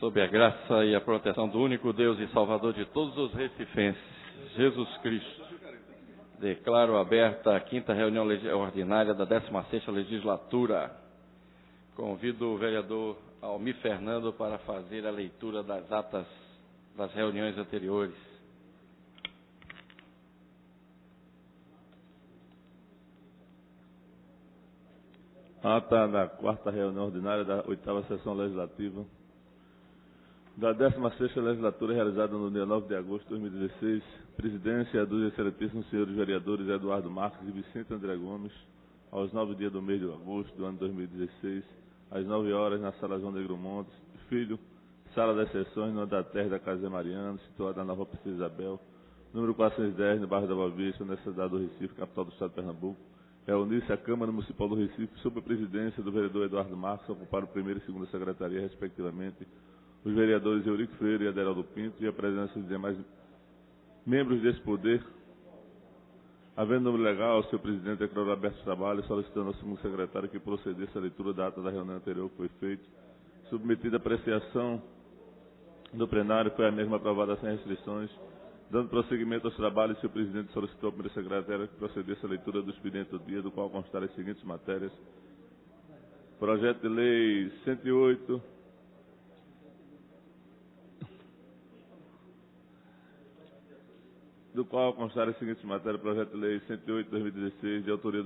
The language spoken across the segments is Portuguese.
Sob a graça e a proteção do único Deus e Salvador de todos os recifenses, Jesus Cristo, declaro aberta a 5ª reunião ordinária da 16ª legislatura. Convido o vereador Almir Fernando para fazer a leitura das atas das reuniões anteriores. Ata da 4ª reunião ordinária da 8ª sessão legislativa da 16ª legislatura, realizada no dia 9 de agosto de 2016, presidência dos excelentíssimos senhores vereadores Eduardo Marques e Vicente André Gomes, aos 9 dias do mês de agosto do ano 2016, às 9 horas, na sala João Negro Montes Filho, sala das sessões, no andar terra da Casa Mariana, situada na rua Princesa Isabel, número 410, no bairro da Boa Vista, na cidade do Recife, capital do estado de Pernambuco. Reunir-se a Câmara Municipal do Recife, sob a presidência do vereador Eduardo Marques, ocupar o primeiro e segundo secretaria, respectivamente, os vereadores Eurico Freire e Aderaldo Pinto, e a presença dos demais membros desse poder, havendo número legal, o seu presidente declarou aberto o trabalho, solicitando ao segundo secretário que procedesse à leitura da ata da reunião anterior que foi feita. Submetida a apreciação do plenário, foi a mesma aprovada sem restrições. Dando prosseguimento aos trabalhos, o seu presidente solicitou ao primeiro secretário que procedesse à leitura do expediente do dia, do qual constar as seguintes matérias: projeto de lei 108, do qual constar as seguintes matérias: projeto de lei 108 de 2016, de autoria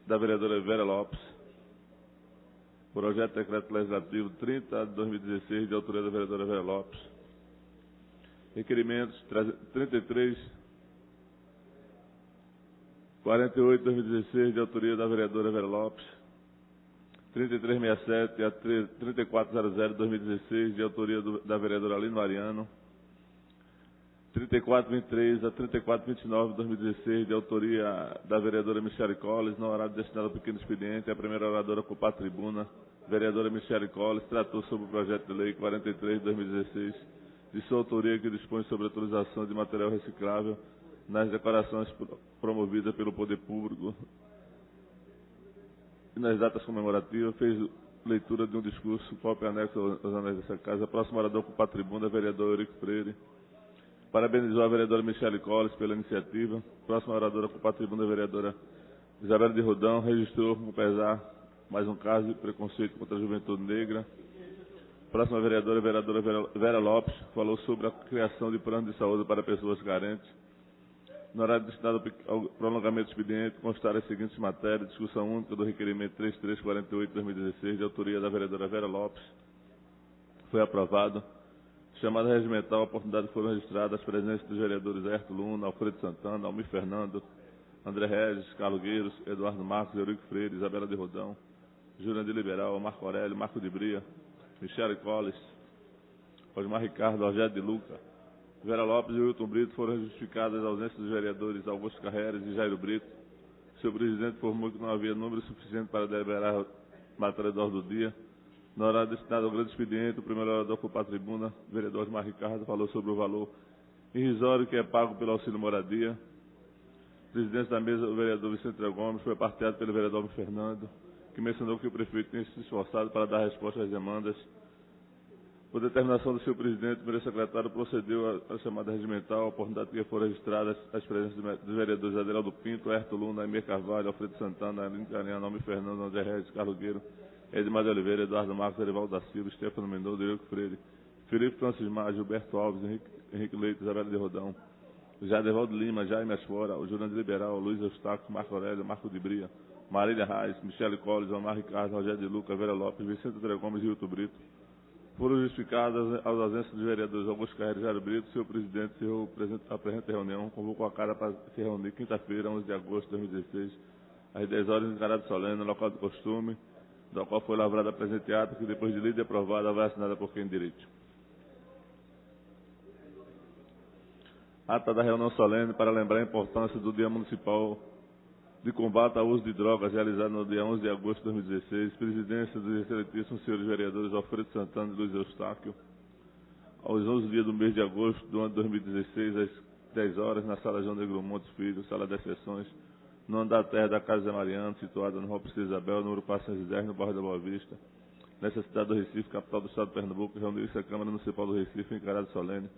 da vereadora Vera Lopes; projeto de decreto legislativo 30 de 2016, de autoria da vereadora Vera Lopes; requerimentos 33, 48 de 2016, de autoria da vereadora Vera Lopes; 3367 a 3400 de 2016, de autoria da vereadora Aline Mariano; 3423 a 3429 de 2016, de autoria da vereadora Michele Colles, no horário destinado ao pequeno expediente. A primeira oradora a ocupar a tribuna, vereadora Michele Colles, tratou sobre o projeto de lei 43 de 2016, de sua autoria, que dispõe sobre a utilização de material reciclável nas decorações promovidas pelo poder público e nas datas comemorativas. Fez leitura de um discurso, próprio anexo aos anéis dessa casa. A próxima oradora a ocupar a tribuna, vereador Eurico Freire, parabenizou a vereadora Michele Colles pela iniciativa. Próxima oradora a ocupar a tribuna, a vereadora Isabela de Rodão, registrou com pesar mais um caso de preconceito contra a juventude negra. Próxima vereadora, a vereadora Vera Lopes, falou sobre a criação de plano de saúde para pessoas carentes. No horário destinado ao prolongamento do expediente, constaram as seguintes matérias: discussão única do requerimento 3348 de 2016, de autoria da vereadora Vera Lopes, foi aprovado. Chamada regimental, a oportunidade foram registradas as presenças dos vereadores Ayrton Luna, Alfredo Santana, Almir Fernando, André Regis, Carlos Gueiros, Eduardo Marques, Eurico Freire, Isabela de Rodão, Jurandir Liberal, Marco Aurélio, Marco de Bria, Michele Colles, Osmar Ricardo, Argédio de Luca, Vera Lopes e Wilton Brito. Foram justificadas as ausências dos vereadores Augusto Carreras e Jairo Brito. Seu presidente informou que não havia número suficiente para deliberar a matéria da ordem do dia. Na horário destinado ao grande expediente, o primeiro orador a ocupar a tribuna, o vereador Osmar Ricardo, falou sobre o valor irrisório que é pago pelo auxílio moradia. Presidente da mesa, o vereador Vicente André Gomes, foi partilhado pelo vereador Almir Fernando, que mencionou que o prefeito tem se esforçado para dar resposta às demandas. Por determinação do seu presidente, o primeiro secretário procedeu à chamada regimental, a oportunidade que foram registradas as presenças dos vereadores Aderaldo Pinto, Ayrton Luna, Emir Carvalho, Alfredo Santana, Aline Cariana, Almir Fernando, André Regis, Carlos Gueiro, Edmar de Oliveira, Eduardo Marcos, Erivaldo da Silva, Stefano Mendonça, Eurico Freire, Felipe Francis Mar, Gilberto Alves, Henrique Leite, Isabela de Rodão, Jadevaldo Lima, Jaime Asfora, o Jurandir Liberal, Luiz Eustáquio, Marco Aurélio, Marco de Bria, Marília Reis, Michele Colles, Omar Ricardo, Rogério de Luca, Vera Lopes, Vicente André Gomes e Hilton Brito. Foram justificadas as ausências dos vereadores Augusto Carreira e Jairo Brito. Seu presidente encerrou a presente reunião, convocou a casa para se reunir quinta-feira, 11 de agosto de 2016, às 10 horas, em caráter solene, no local do costume, da qual foi lavrada a presente ata, que depois de lida e aprovada, vai assinada por quem direito. Ata da reunião solene para lembrar a importância do Dia Municipal de Combate ao Uso de Drogas, realizado no dia 11 de agosto de 2016, presidência dos excelentíssimos senhores vereadores Alfredo Santana e Luiz Eustáquio, aos 11 dias do mês de agosto do ano de 2016, às 10 horas, na sala João Negro Montes Filho, sala das sessões, no andar terra da Casa Mariana, situada no Rua Princesa Isabel, número 410, no bairro da Boa Vista. nessa cidade do Recife, capital do estado de Pernambuco, reuniu-se a Câmara Municipal do Recife em caráter solene,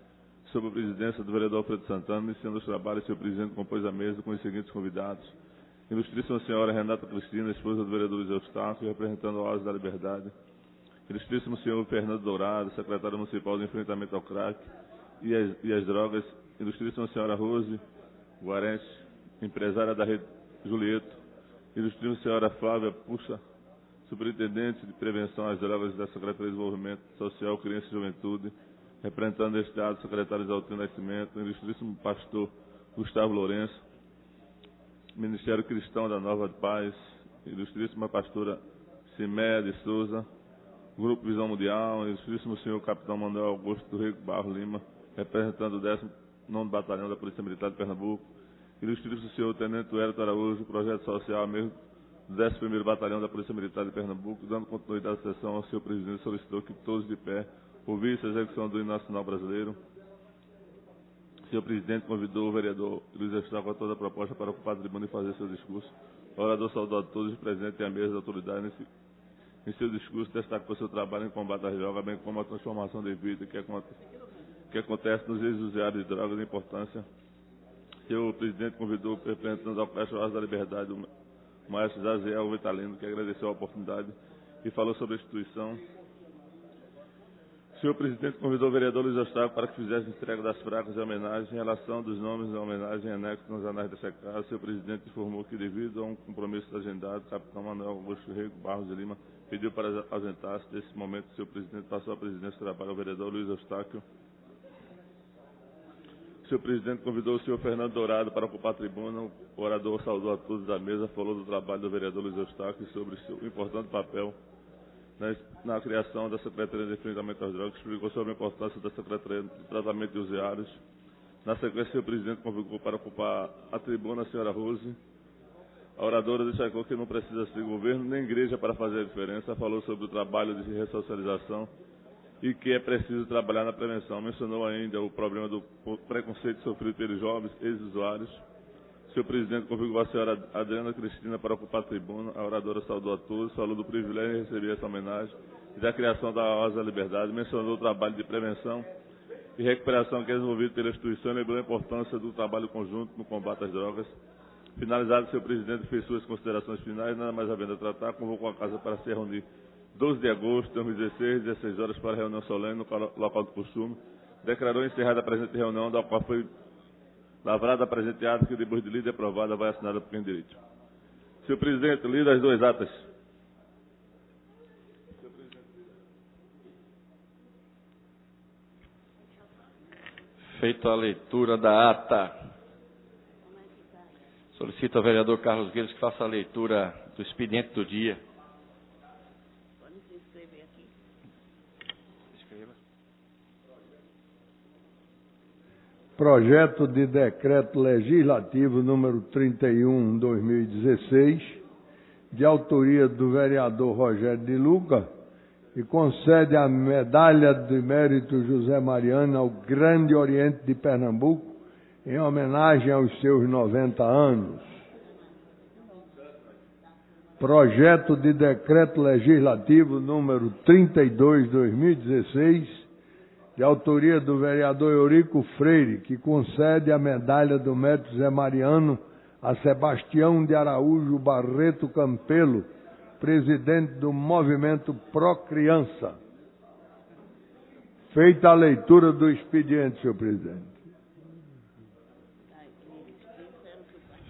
sob a presidência do vereador Alfredo Santana, iniciando os trabalhos, seu presidente compôs a mesa com os seguintes convidados: Ilustríssima Senhora Renata Cristina, esposa do vereador Luiz Eustáquio, representando a Oásis da Liberdade; Ilustríssimo Senhor Fernando Dourado, secretário municipal de enfrentamento ao crack e as drogas; Ilustríssima Senhora Rose Guarente, empresária da Rede Julieto; Ilustríssima Senhora Flávia Puxa, superintendente de prevenção às drogas da Secretaria de Desenvolvimento Social, Criança e Juventude, representando este Estado, secretário de Alto Nascimento; Ilustríssimo Pastor Gustavo Lourenço, Ministério Cristão da Nova Paz; Ilustríssima Pastora Ciméia de Souza, Grupo Visão Mundial; Ilustríssimo Senhor Capitão Manuel Augusto do Rico Barro Lima, representando o 19º Batalhão da Polícia Militar de Pernambuco; Ilustríssimo Senhor Tenente Wellington Araújo, Projeto Social, mesmo do 11º Batalhão da Polícia Militar de Pernambuco. Dando continuidade à sessão, ao senhor presidente solicitou que todos de pé ouvissem a execução do hino nacional brasileiro. O senhor presidente convidou o vereador Luiz Eustáquio a toda a proposta para ocupar a tribuna e fazer seu discurso. O orador saudou a todos os presentes e a mesa da autoridade. Em seu discurso, destacou seu trabalho em combate às drogas, bem como a transformação de vida que acontece nos ex-usuários de drogas e importância. Seu presidente convidou o representante da Orquestra Oásis da Liberdade, o maestro Jaziel Vitalino, que agradeceu a oportunidade e falou sobre a instituição. O senhor presidente convidou o vereador Luiz Eustáquio para que fizesse entrega das placas de homenagem, em relação dos nomes da homenagem anexos nos anais dessa casa. O senhor presidente informou que, devido a um compromisso agendado, o capitão Manuel Augusto Rego Barros de Lima pediu para ausentar-se. Nesse momento, o senhor presidente passou a presidência do trabalho ao vereador Luiz Eustáquio. O senhor presidente convidou o senhor Fernando Dourado para ocupar a tribuna. O orador saudou a todos da mesa, falou do trabalho do vereador Luiz Eustáquio e sobre seu importante papel na criação da Secretaria de Enfrentamento às Drogas, explicou sobre a importância da Secretaria de Tratamento de Usuários. Na sequência, o senhor presidente convocou para ocupar a tribuna a senhora Rose. A oradora destacou que não precisa ser governo nem igreja para fazer a diferença. Falou sobre o trabalho de ressocialização e que é preciso trabalhar na prevenção. Mencionou ainda o problema do preconceito sofrido pelos jovens ex-usuários. O senhor presidente convidou a senhora Adriana Cristina para ocupar a tribuna. A oradora saudou a todos, falou do privilégio de receber essa homenagem e da criação da Oásis da Liberdade. Mencionou o trabalho de prevenção e recuperação que é desenvolvido pela instituição e lembrou a importância do trabalho conjunto no combate às drogas. Finalizado, o senhor presidente fez suas considerações finais, nada mais havendo a tratar, convocou a casa para se reunir 12 de agosto de 2016, 16 horas, para a reunião solene no local do costume. Declarou encerrada a presente reunião, da qual foi lavrada a presente ata, que depois de lida e aprovada vai assinada por quem direito. Senhor presidente, lida as duas atas. Feita a leitura da ata, solicito ao vereador Carlos Guedes que faça a leitura do expediente do dia. Projeto de Decreto Legislativo número 31/2016, de autoria do vereador Rogério de Luca, e concede a Medalha de Mérito José Mariano ao Grande Oriente de Pernambuco, em homenagem aos seus 90 anos. Projeto de Decreto Legislativo número 32/2016, de autoria do vereador Eurico Freire, que concede a Medalha do Mérito José Mariano a Sebastião de Araújo Barreto Campelo, presidente do Movimento Pró Criança. Feita a leitura do expediente, senhor presidente.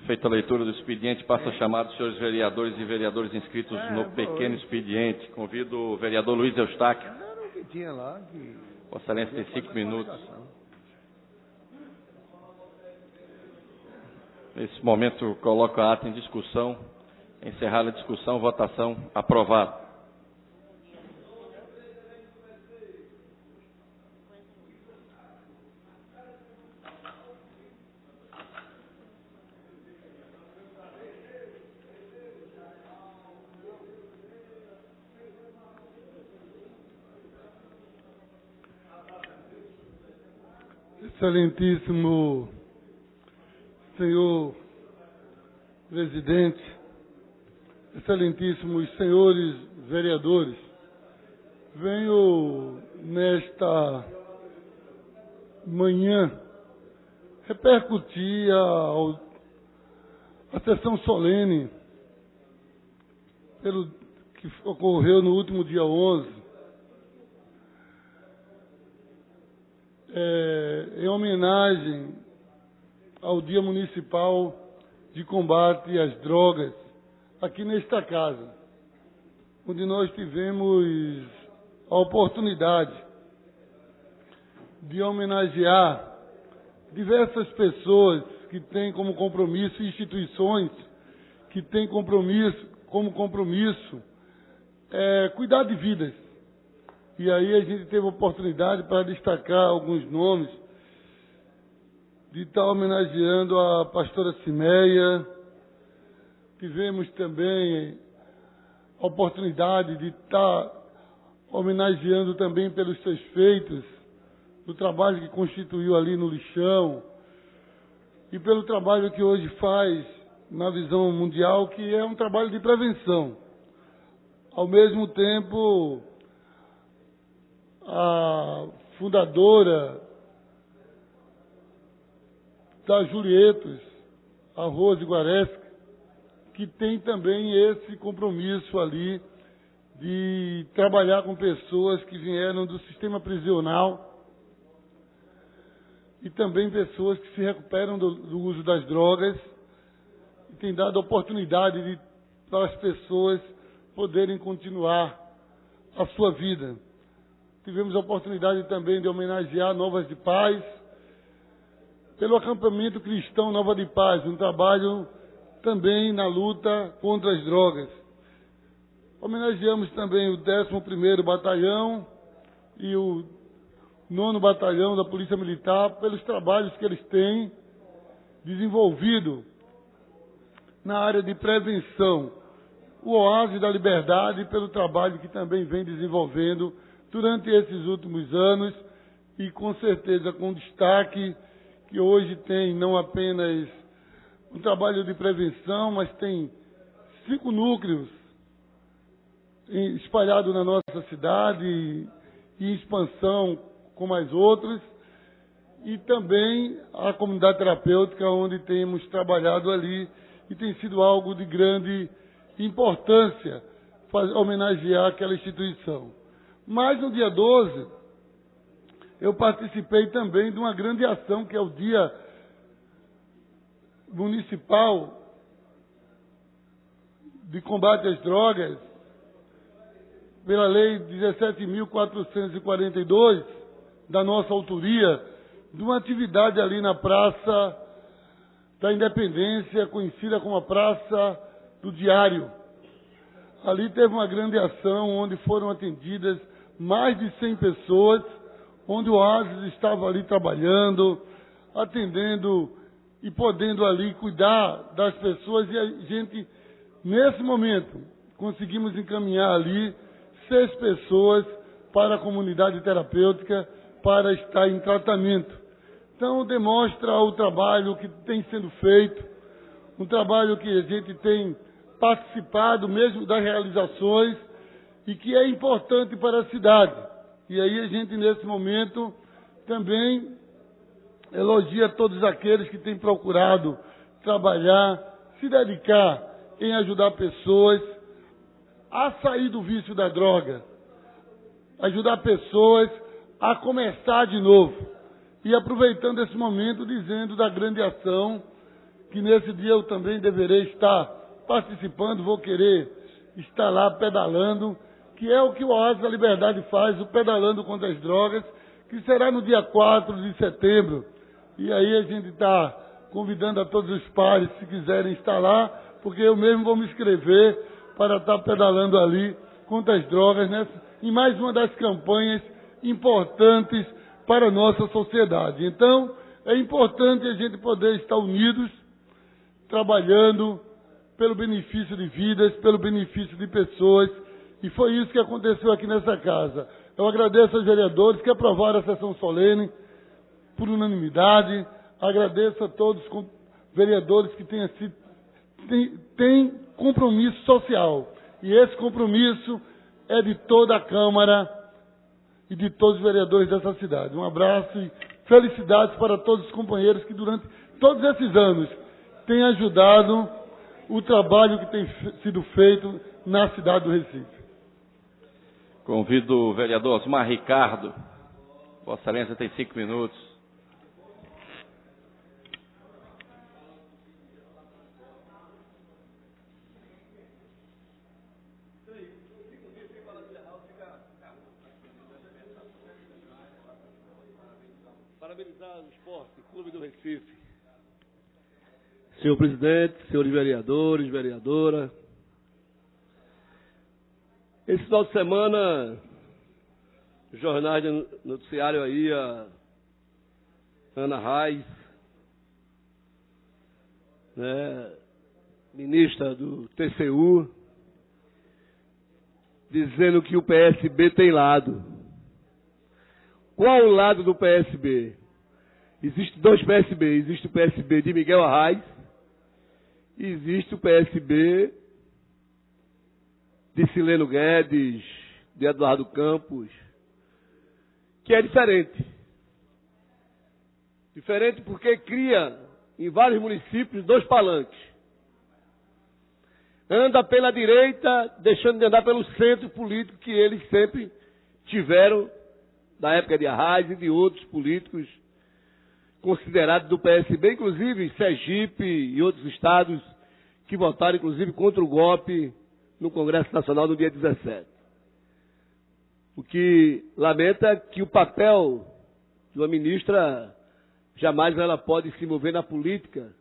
Feita a leitura do expediente, passa a chamar os senhores vereadores e vereadores inscritos no pequeno expediente. Convido o vereador Luiz Eustáquio. Vossa Excelência tem 5 minutos. Nesse momento, coloco a ata em discussão. Encerrada a discussão, votação, aprovado. Excelentíssimo senhor presidente, excelentíssimos senhores vereadores, Venho nesta manhã repercutir a sessão solene que ocorreu no último dia 11, em homenagem ao Dia Municipal de Combate às Drogas, aqui nesta casa, onde nós tivemos a oportunidade de homenagear diversas pessoas que têm como compromisso, instituições que têm como compromisso cuidar de vidas. E aí a gente teve a oportunidade para destacar alguns nomes, de estar homenageando a pastora Cimeia. Tivemos também a oportunidade de estar homenageando também pelos seus feitos, do trabalho que constituiu ali no lixão, e pelo trabalho que hoje faz na visão mundial, que é um trabalho de prevenção. Ao mesmo tempo, a fundadora da Julietos, a Rose Guaresca, que tem também esse compromisso ali de trabalhar com pessoas que vieram do sistema prisional e também pessoas que se recuperam do uso das drogas, e tem dado oportunidade para as pessoas poderem continuar a sua vida. Tivemos a oportunidade também de homenagear Novas de Paz, pelo acampamento cristão Nova de Paz, um trabalho também na luta contra as drogas. Homenageamos também o 11º Batalhão e o 9º Batalhão da Polícia Militar pelos trabalhos que eles têm desenvolvido na área de prevenção. O Oásis da Liberdade pelo trabalho que também vem desenvolvendo durante esses últimos anos e com certeza com destaque que hoje tem não apenas um trabalho de prevenção, mas tem 5 núcleos espalhados na nossa cidade e em expansão com mais outros, e também a comunidade terapêutica, onde temos trabalhado ali, e tem sido algo de grande importância homenagear aquela instituição. Mas no dia 12, eu participei também de uma grande ação, que é o Dia Municipal de Combate às Drogas, pela Lei 17.442, da nossa autoria, de uma atividade ali na Praça da Independência, conhecida como a Praça do Diário. Ali teve uma grande ação, onde foram atendidas mais de 100 pessoas, onde o Oásis estava ali trabalhando, atendendo e podendo ali cuidar das pessoas, e a gente, nesse momento, conseguimos encaminhar ali 6 pessoas para a comunidade terapêutica para estar em tratamento. Então, demonstra o trabalho que tem sendo feito, um trabalho que a gente tem participado mesmo das realizações e que é importante para a cidade. E aí a gente, nesse momento, também elogia todos aqueles que têm procurado trabalhar, se dedicar em ajudar pessoas a sair do vício da droga, ajudar pessoas a começar de novo. E aproveitando esse momento, dizendo da grande ação, que nesse dia eu também deverei estar participando, vou querer estar lá pedalando, que é o que o Oásis da Liberdade faz, o Pedalando contra as Drogas, que será no dia 4 de setembro. E aí a gente está convidando a todos os pares, se quiserem estar lá, porque eu mesmo vou me inscrever para estar pedalando ali contra as drogas, né, em mais uma das campanhas importantes para a nossa sociedade. Então, é importante a gente poder estar unidos, trabalhando pelo benefício de vidas, pelo benefício de pessoas, e foi isso que aconteceu aqui nessa casa. Eu agradeço aos vereadores que aprovaram a sessão solene por unanimidade, agradeço a todos os vereadores que têm compromisso social, e esse compromisso é de toda a Câmara e de todos os vereadores dessa cidade. Um abraço e felicidades para todos os companheiros que durante todos esses anos têm ajudado o trabalho que tem sido feito na cidade do Recife. Convido o vereador Osmar Ricardo. Vossa Excelência tem 5 minutos. Parabenizar o Esporte Clube do Recife. Senhor presidente, senhores vereadores, vereadora. Esse final de semana, os jornais de noticiário aí, a Ana Reis, né, ministra do TCU, dizendo que o PSB tem lado. Qual o lado do PSB? Existem 2 PSB. Existe o PSB de Miguel Arraes e existe o PSB de Sileno Guedes, de Eduardo Campos, que é diferente. Diferente porque cria em vários municípios 2 palanques. Anda pela direita, deixando de andar pelo centro político que eles sempre tiveram, da época de Arraes e de outros políticos considerados do PSB, inclusive Sergipe e outros estados que votaram, inclusive, contra o golpe no Congresso Nacional no dia 17. O que lamenta é que o papel de uma ministra jamais ela pode se envolver na política,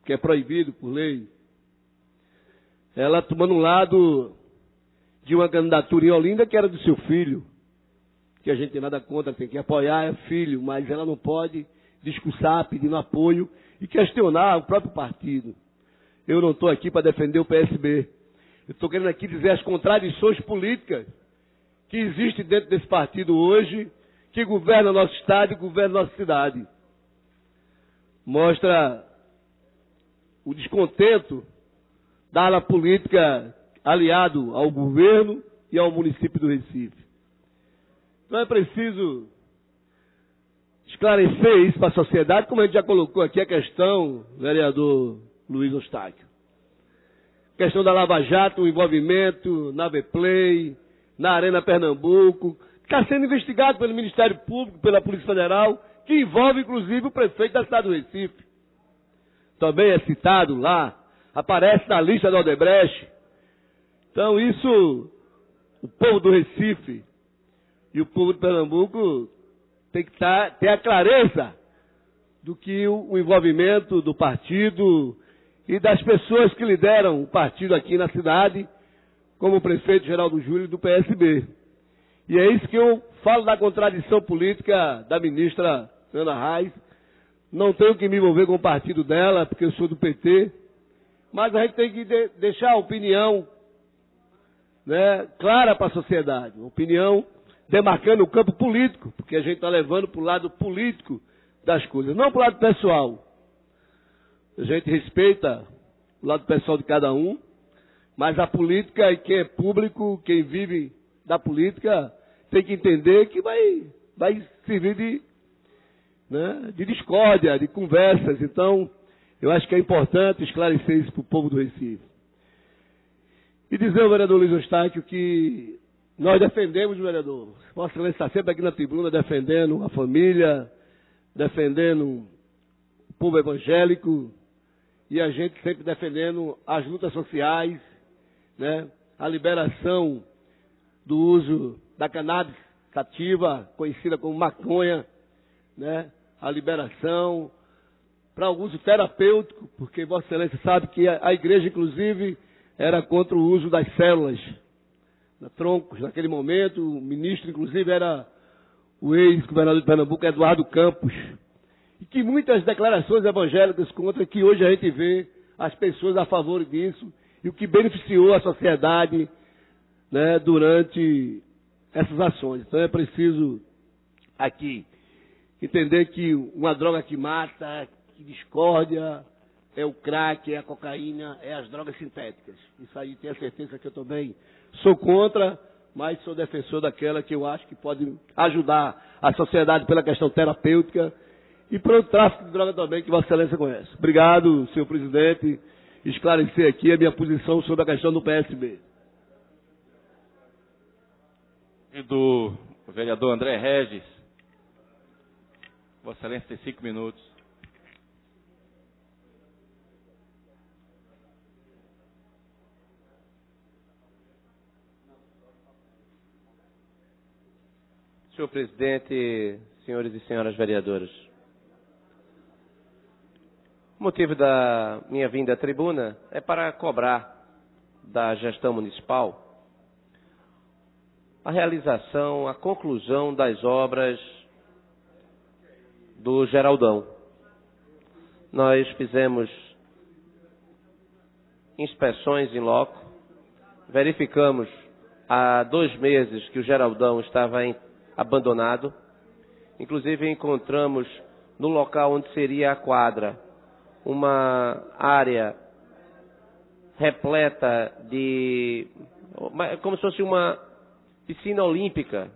que é proibido por lei. Ela tomando um lado de uma candidatura em Olinda que era do seu filho, que a gente tem nada contra, tem que apoiar, é filho, mas ela não pode discursar pedindo apoio e questionar o próprio partido. Eu não estou aqui para defender o PSB. Eu estou querendo aqui dizer as contradições políticas que existem dentro desse partido hoje, que governa nosso estado e governa nossa cidade. Mostra o descontento da ala política aliado ao governo e ao município do Recife. Então é preciso esclarecer isso para a sociedade, como a gente já colocou aqui a questão, vereador Luiz Eustáquio. Questão da Lava Jato, o envolvimento na Veplay, na Arena Pernambuco, que está sendo investigado pelo Ministério Público, pela Polícia Federal, que envolve inclusive o prefeito da cidade do Recife. Também é citado lá, aparece na lista da Odebrecht. Então isso, o povo do Recife e o povo de Pernambuco tem que ter a clareza do que o envolvimento do partido e das pessoas que lideram o partido aqui na cidade, como o prefeito Geraldo Júlio do PSB. E é isso que eu falo da contradição política da ministra Ana Reis. Não tenho que me envolver com o partido dela, porque eu sou do PT, mas a gente tem que deixar a opinião, né, clara para a sociedade, uma opinião demarcando o campo político, porque a gente está levando para o lado político das coisas, não para o lado pessoal. A gente respeita o lado pessoal de cada um, mas a política e quem é público, quem vive da política, tem que entender que vai servir de discórdia, de conversas. Então, eu acho que é importante esclarecer isso para o povo do Recife. E dizer ao vereador Luiz Eustáquio que nós defendemos, vereador, Vossa Excelência está sempre aqui na tribuna defendendo a família, defendendo o povo evangélico, e a gente sempre defendendo as lutas sociais, né, a liberação do uso da cannabis sativa, conhecida como maconha, né, a liberação para o uso terapêutico, porque Vossa Excelência sabe que a igreja, inclusive, era contra o uso das células, troncos. Naquele momento, o ministro, inclusive, era o ex-governador de Pernambuco, Eduardo Campos. E que muitas declarações evangélicas contra, que hoje a gente vê as pessoas a favor disso, e o que beneficiou a sociedade, né, durante essas ações. Então é preciso aqui entender que uma droga que mata, que discórdia, é o crack, é a cocaína, é as drogas sintéticas. Isso aí tenho a certeza que eu também sou contra, mas sou defensor daquela que eu acho que pode ajudar a sociedade pela questão terapêutica e pelo tráfico de droga também, que Vossa Excelência conhece. Obrigado, senhor presidente, esclarecer aqui a minha posição sobre a questão do PSB. E do vereador André Regis. Vossa Excelência tem 5 minutos. Senhor presidente, senhores e senhoras vereadoras, o motivo da minha vinda à tribuna é para cobrar da gestão municipal a realização, a conclusão das obras do Geraldão. Nós fizemos inspeções em loco, verificamos há 2 meses que o Geraldão estava abandonado, inclusive encontramos no local onde seria a quadra uma área repleta de, como se fosse uma piscina olímpica.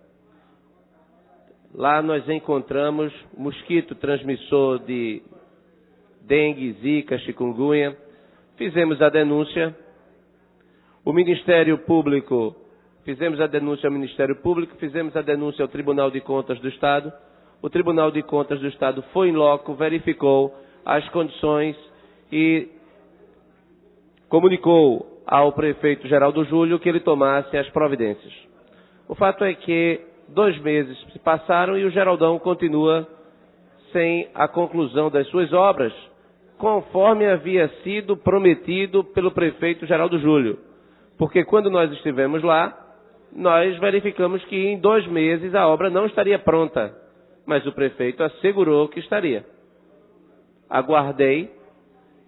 Lá nós encontramos mosquito transmissor de dengue, zika, chikungunya. Fizemos a denúncia. O Ministério Público, fizemos a denúncia ao Ministério Público, fizemos a denúncia ao Tribunal de Contas do Estado. O Tribunal de Contas do Estado foi em loco, verificou as condições e comunicou ao prefeito Geraldo Júlio que ele tomasse as providências. O fato é que 2 meses se passaram e o Geraldão continua sem a conclusão das suas obras, conforme havia sido prometido pelo prefeito Geraldo Júlio. Porque quando nós estivemos lá, nós verificamos que em 2 meses a obra não estaria pronta, mas o prefeito assegurou que estaria. Aguardei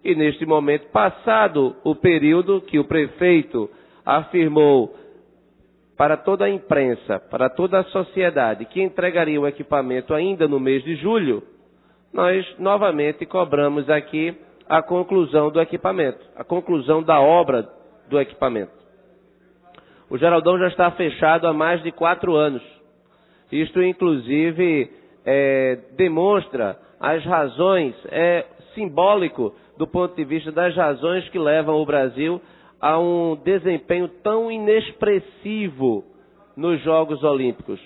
e neste momento, passado o período que o prefeito afirmou para toda a imprensa, para toda a sociedade, que entregaria o equipamento ainda no mês de julho, nós novamente cobramos aqui a conclusão do equipamento, a conclusão da obra do equipamento. O Geraldão já está fechado há mais de 4 anos. Isto, inclusive, demonstra as razões, é simbólico do ponto de vista das razões que levam o Brasil a um desempenho tão inexpressivo nos Jogos Olímpicos.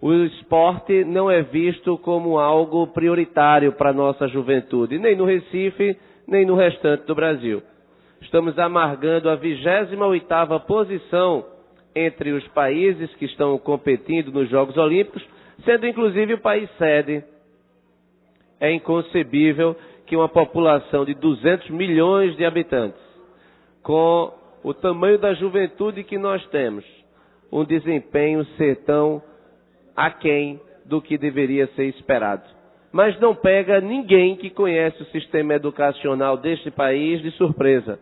O esporte não é visto como algo prioritário para a nossa juventude, nem no Recife, nem no restante do Brasil. Estamos amargando a 28ª posição entre os países que estão competindo nos Jogos Olímpicos, sendo inclusive o país sede. É inconcebível que uma população de 200 milhões de habitantes, com o tamanho da juventude que nós temos, um desempenho ser tão aquém do que deveria ser esperado. Mas não pega ninguém que conhece o sistema educacional deste país de surpresa.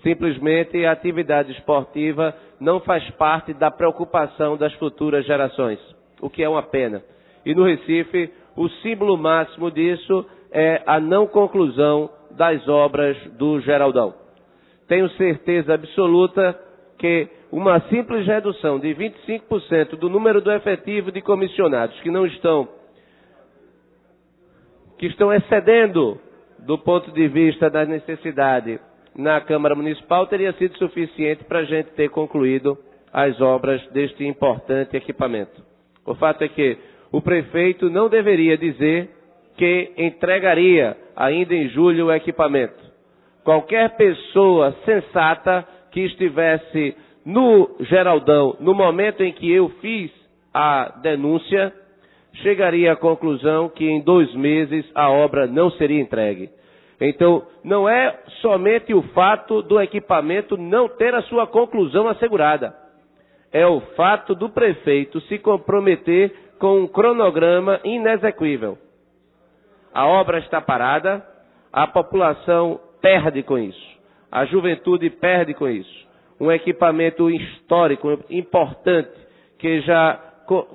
Simplesmente a atividade esportiva não faz parte da preocupação das futuras gerações, o que é uma pena. E no Recife, o símbolo máximo disso é a não conclusão das obras do Geraldão. Tenho certeza absoluta que uma simples redução de 25% do número do efetivo de comissionados que estão excedendo do ponto de vista da necessidade na Câmara Municipal teria sido suficiente para a gente ter concluído as obras deste importante equipamento. O fato é que o prefeito não deveria dizer que entregaria ainda em julho o equipamento. Qualquer pessoa sensata que estivesse no Geraldão, no momento em que eu fiz a denúncia, chegaria à conclusão que em 2 meses a obra não seria entregue. Então, não é somente o fato do equipamento não ter a sua conclusão assegurada. É o fato do prefeito se comprometer com um cronograma inexequível. A obra está parada, a população perde com isso, a juventude perde com isso. Um equipamento histórico, importante, que já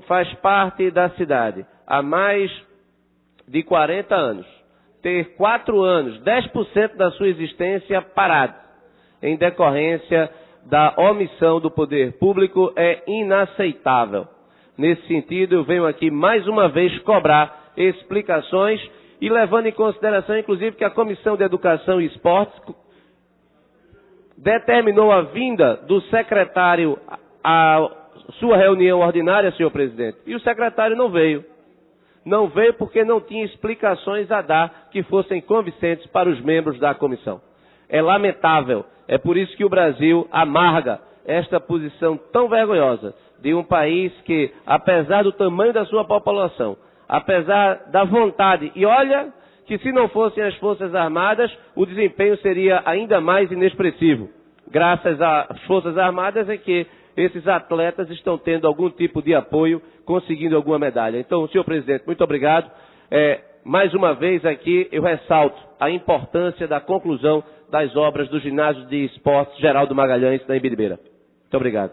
faz parte da cidade há mais de 40 anos. Ter 4 anos, 10% da sua existência parado, em decorrência da omissão do poder público é inaceitável. Nesse sentido, eu venho aqui mais uma vez cobrar explicações e levando em consideração, inclusive, que a Comissão de Educação e Esportes determinou a vinda do secretário à sua reunião ordinária, senhor presidente, e o secretário não veio. Não veio porque não tinha explicações a dar que fossem convincentes para os membros da comissão. É lamentável. É por isso que o Brasil amarga esta posição tão vergonhosa de um país que, apesar do tamanho da sua população, apesar da vontade, e olha que se não fossem as Forças Armadas, o desempenho seria ainda mais inexpressivo. Graças às Forças Armadas é que esses atletas estão tendo algum tipo de apoio, conseguindo alguma medalha. Então, senhor presidente, muito obrigado. Mais uma vez aqui eu ressalto a importância da conclusão das obras do Ginásio de Esportes Geraldo Magalhães, na Imbiribeira. Muito obrigado.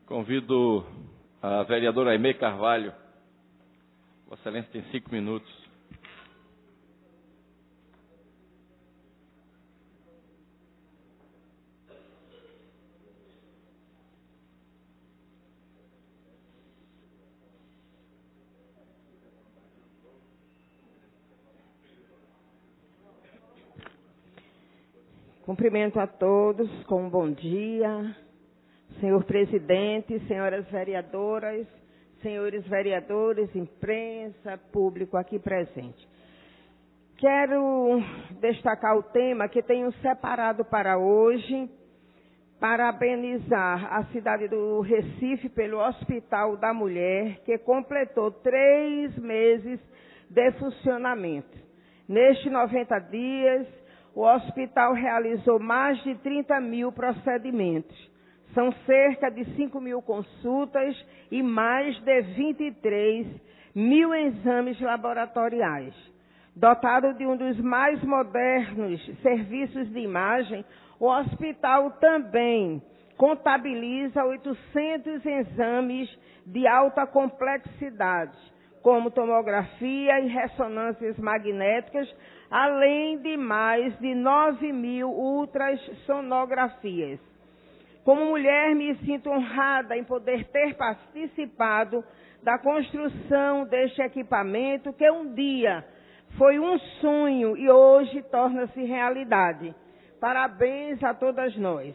Convido a vereadora Aimee Carvalho. Vossa Excelência tem 5 minutos. Cumprimento a todos com um bom dia, senhor presidente, senhoras vereadoras, senhores vereadores, imprensa, público aqui presente. Quero destacar o tema que tenho separado para hoje, parabenizar a cidade do Recife pelo Hospital da Mulher, que completou 3 meses de funcionamento. Nestes 90 dias, o hospital realizou mais de 30 mil procedimentos. São cerca de 5 mil consultas e mais de 23 mil exames laboratoriais. Dotado de um dos mais modernos serviços de imagem, o hospital também contabiliza 800 exames de alta complexidade, como tomografia e ressonâncias magnéticas, além de mais de 9 mil ultrassonografias. Como mulher, me sinto honrada em poder ter participado da construção deste equipamento, que um dia foi um sonho e hoje torna-se realidade. Parabéns a todas nós.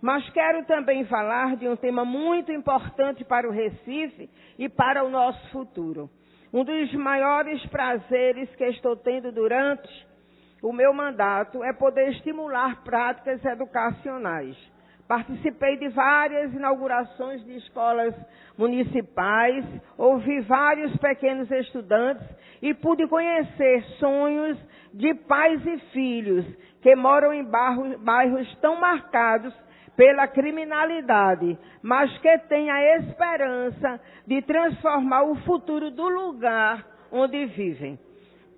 Mas quero também falar de um tema muito importante para o Recife e para o nosso futuro. Um dos maiores prazeres que estou tendo durante o meu mandato é poder estimular práticas educacionais. Participei de várias inaugurações de escolas municipais, ouvi vários pequenos estudantes e pude conhecer sonhos de pais e filhos que moram em bairros tão marcados pela criminalidade, mas que têm a esperança de transformar o futuro do lugar onde vivem.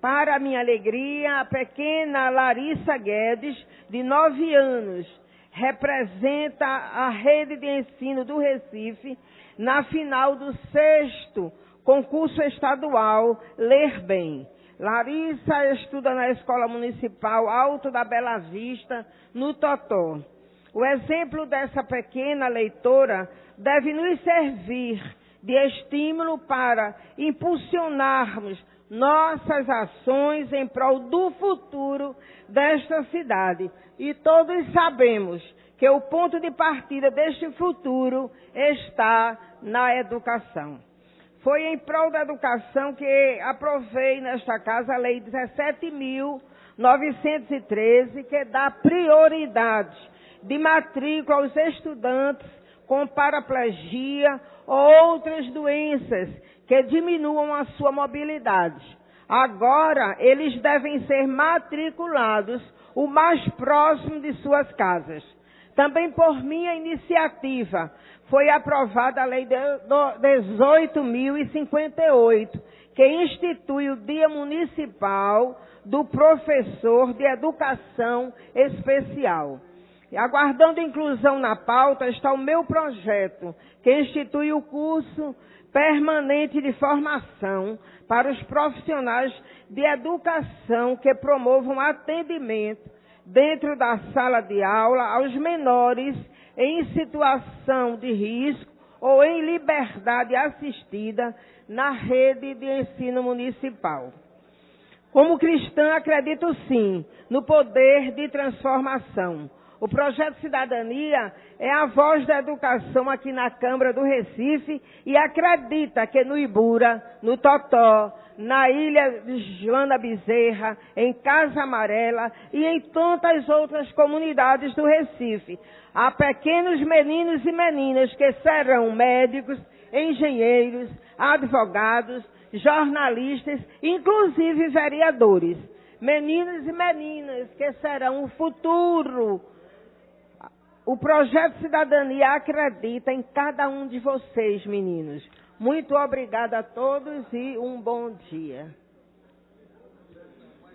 Para minha alegria, a pequena Larissa Guedes, de 9 anos, representa a rede de ensino do Recife na final do 6º concurso estadual Ler Bem. Larissa estuda na Escola Municipal Alto da Bela Vista, no Totó. O exemplo dessa pequena leitora deve nos servir de estímulo para impulsionarmos nossas ações em prol do futuro desta cidade. E todos sabemos que o ponto de partida deste futuro está na educação. Foi em prol da educação que aprovei nesta casa a Lei 17.913, que dá prioridade de matrícula aos estudantes com paraplegia ou outras doenças que diminuam a sua mobilidade. Agora, eles devem ser matriculados o mais próximo de suas casas. Também por minha iniciativa, foi aprovada a Lei 18.058, que institui o Dia Municipal do Professor de Educação Especial. E aguardando inclusão na pauta está o meu projeto, que institui o curso permanente de formação para os profissionais de educação que promovam atendimento dentro da sala de aula aos menores em situação de risco ou em liberdade assistida na rede de ensino municipal. Como cristã, acredito sim no poder de transformação. O Projeto Cidadania é a voz da educação aqui na Câmara do Recife e acredita que no Ibura, no Totó, na Ilha de Joana Bezerra, em Casa Amarela e em tantas outras comunidades do Recife, há pequenos meninos e meninas que serão médicos, engenheiros, advogados, jornalistas, inclusive vereadores. Meninos e meninas que serão o futuro. O Projeto Cidadania acredita em cada um de vocês, meninos. Muito obrigada a todos e um bom dia.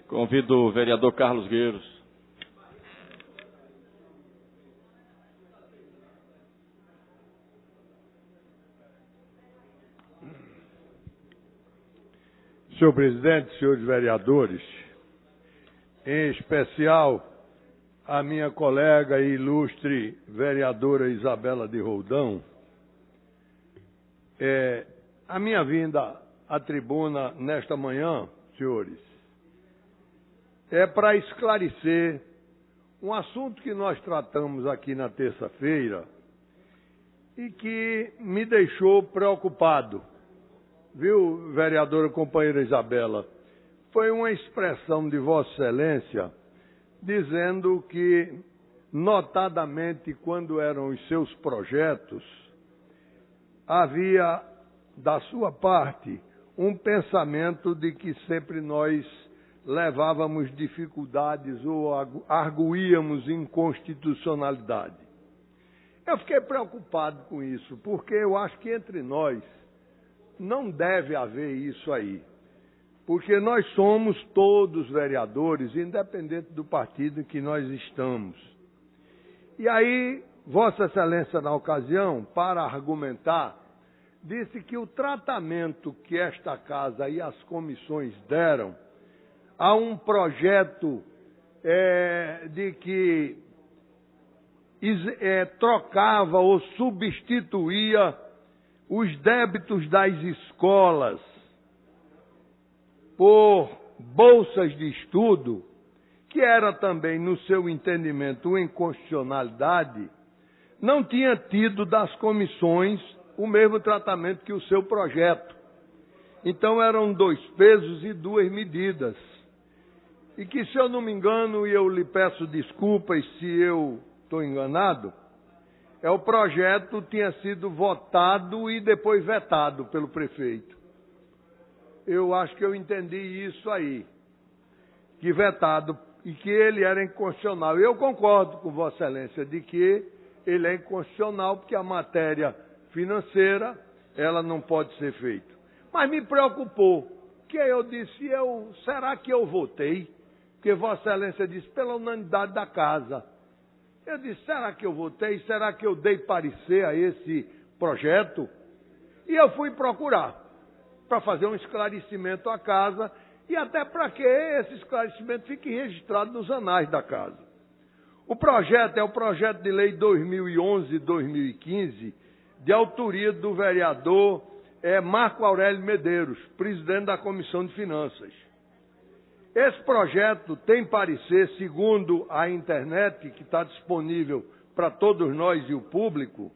Convido o vereador Carlos Gueiros. Senhor presidente, senhores vereadores, em especial a minha colega e ilustre vereadora Isabela de Roldão, a minha vinda à tribuna nesta manhã, senhores, é para esclarecer um assunto que nós tratamos aqui na terça-feira e que me deixou preocupado. Viu, vereadora companheira Isabela? Foi uma expressão de Vossa Excelência dizendo que, notadamente, quando eram os seus projetos, havia, da sua parte, um pensamento de que sempre nós levávamos dificuldades ou arguíamos inconstitucionalidade. Eu fiquei preocupado com isso, porque eu acho que entre nós não deve haver isso aí. Porque nós somos todos vereadores, independente do partido em que nós estamos. E aí, Vossa Excelência, na ocasião, para argumentar, disse que o tratamento que esta casa e as comissões deram a um projeto de que trocava ou substituía os débitos das escolas por bolsas de estudo, que era também, no seu entendimento, uma inconstitucionalidade, não tinha tido das comissões o mesmo tratamento que o seu projeto. Então eram 2 pesos e 2 medidas. E que, se eu não me engano, e eu lhe peço desculpas se eu estou enganado, o projeto tinha sido votado e depois vetado pelo prefeito. Eu acho que eu entendi isso aí, que vetado e que ele era inconstitucional. Eu concordo com Vossa Excelência de que ele é inconstitucional porque a matéria financeira ela não pode ser feita. Mas me preocupou, que eu disse, será que eu votei? Porque Vossa Excelência disse pela unanimidade da casa. Eu disse, será que eu votei? Será que eu dei parecer a esse projeto? E eu fui procurar para fazer um esclarecimento à casa e até para que esse esclarecimento fique registrado nos anais da casa. O projeto é o projeto de lei 2011-2015, de autoria do vereador Marco Aurélio Medeiros, presidente da Comissão de Finanças. Esse projeto tem parecer, segundo a internet, que está disponível para todos nós e o público,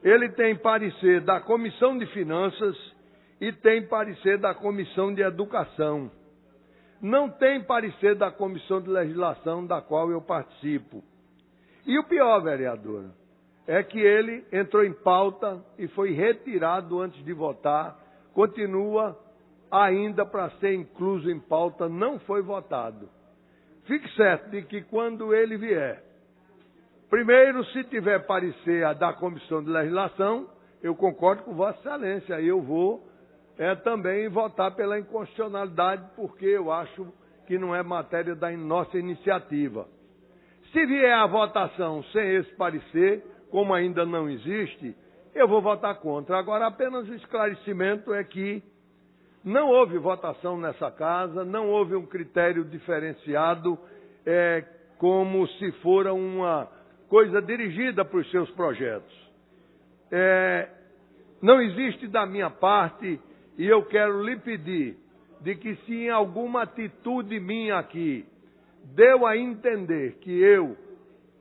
ele tem parecer da Comissão de Finanças e tem parecer da Comissão de Educação. Não tem parecer da Comissão de Legislação, da qual eu participo. E o pior, vereadora, é que ele entrou em pauta e foi retirado antes de votar, continua ainda para ser incluso em pauta, não foi votado. Fique certo de que quando ele vier, primeiro, se tiver parecer a da Comissão de Legislação, eu concordo com Vossa Excelência, aí eu vou também votar pela inconstitucionalidade, porque eu acho que não é matéria da nossa iniciativa. Se vier a votação sem esse parecer, como ainda não existe, eu vou votar contra. Agora, apenas o esclarecimento é que não houve votação nessa casa, não houve um critério diferenciado, como se fora uma coisa dirigida para os seus projetos. Não existe da minha parte, e eu quero lhe pedir, de que se em alguma atitude minha aqui deu a entender que eu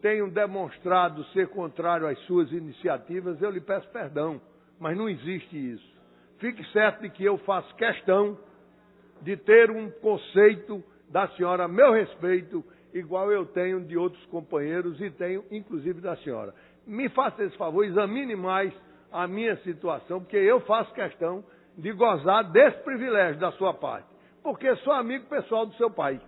tenho demonstrado ser contrário às suas iniciativas, eu lhe peço perdão, mas não existe isso. Fique certo de que eu faço questão de ter um conceito da senhora a meu respeito, igual eu tenho de outros companheiros e tenho inclusive da senhora. Me faça esse favor, examine mais a minha situação, porque eu faço questão de gozar desse privilégio da sua parte, porque sou amigo pessoal do seu pai.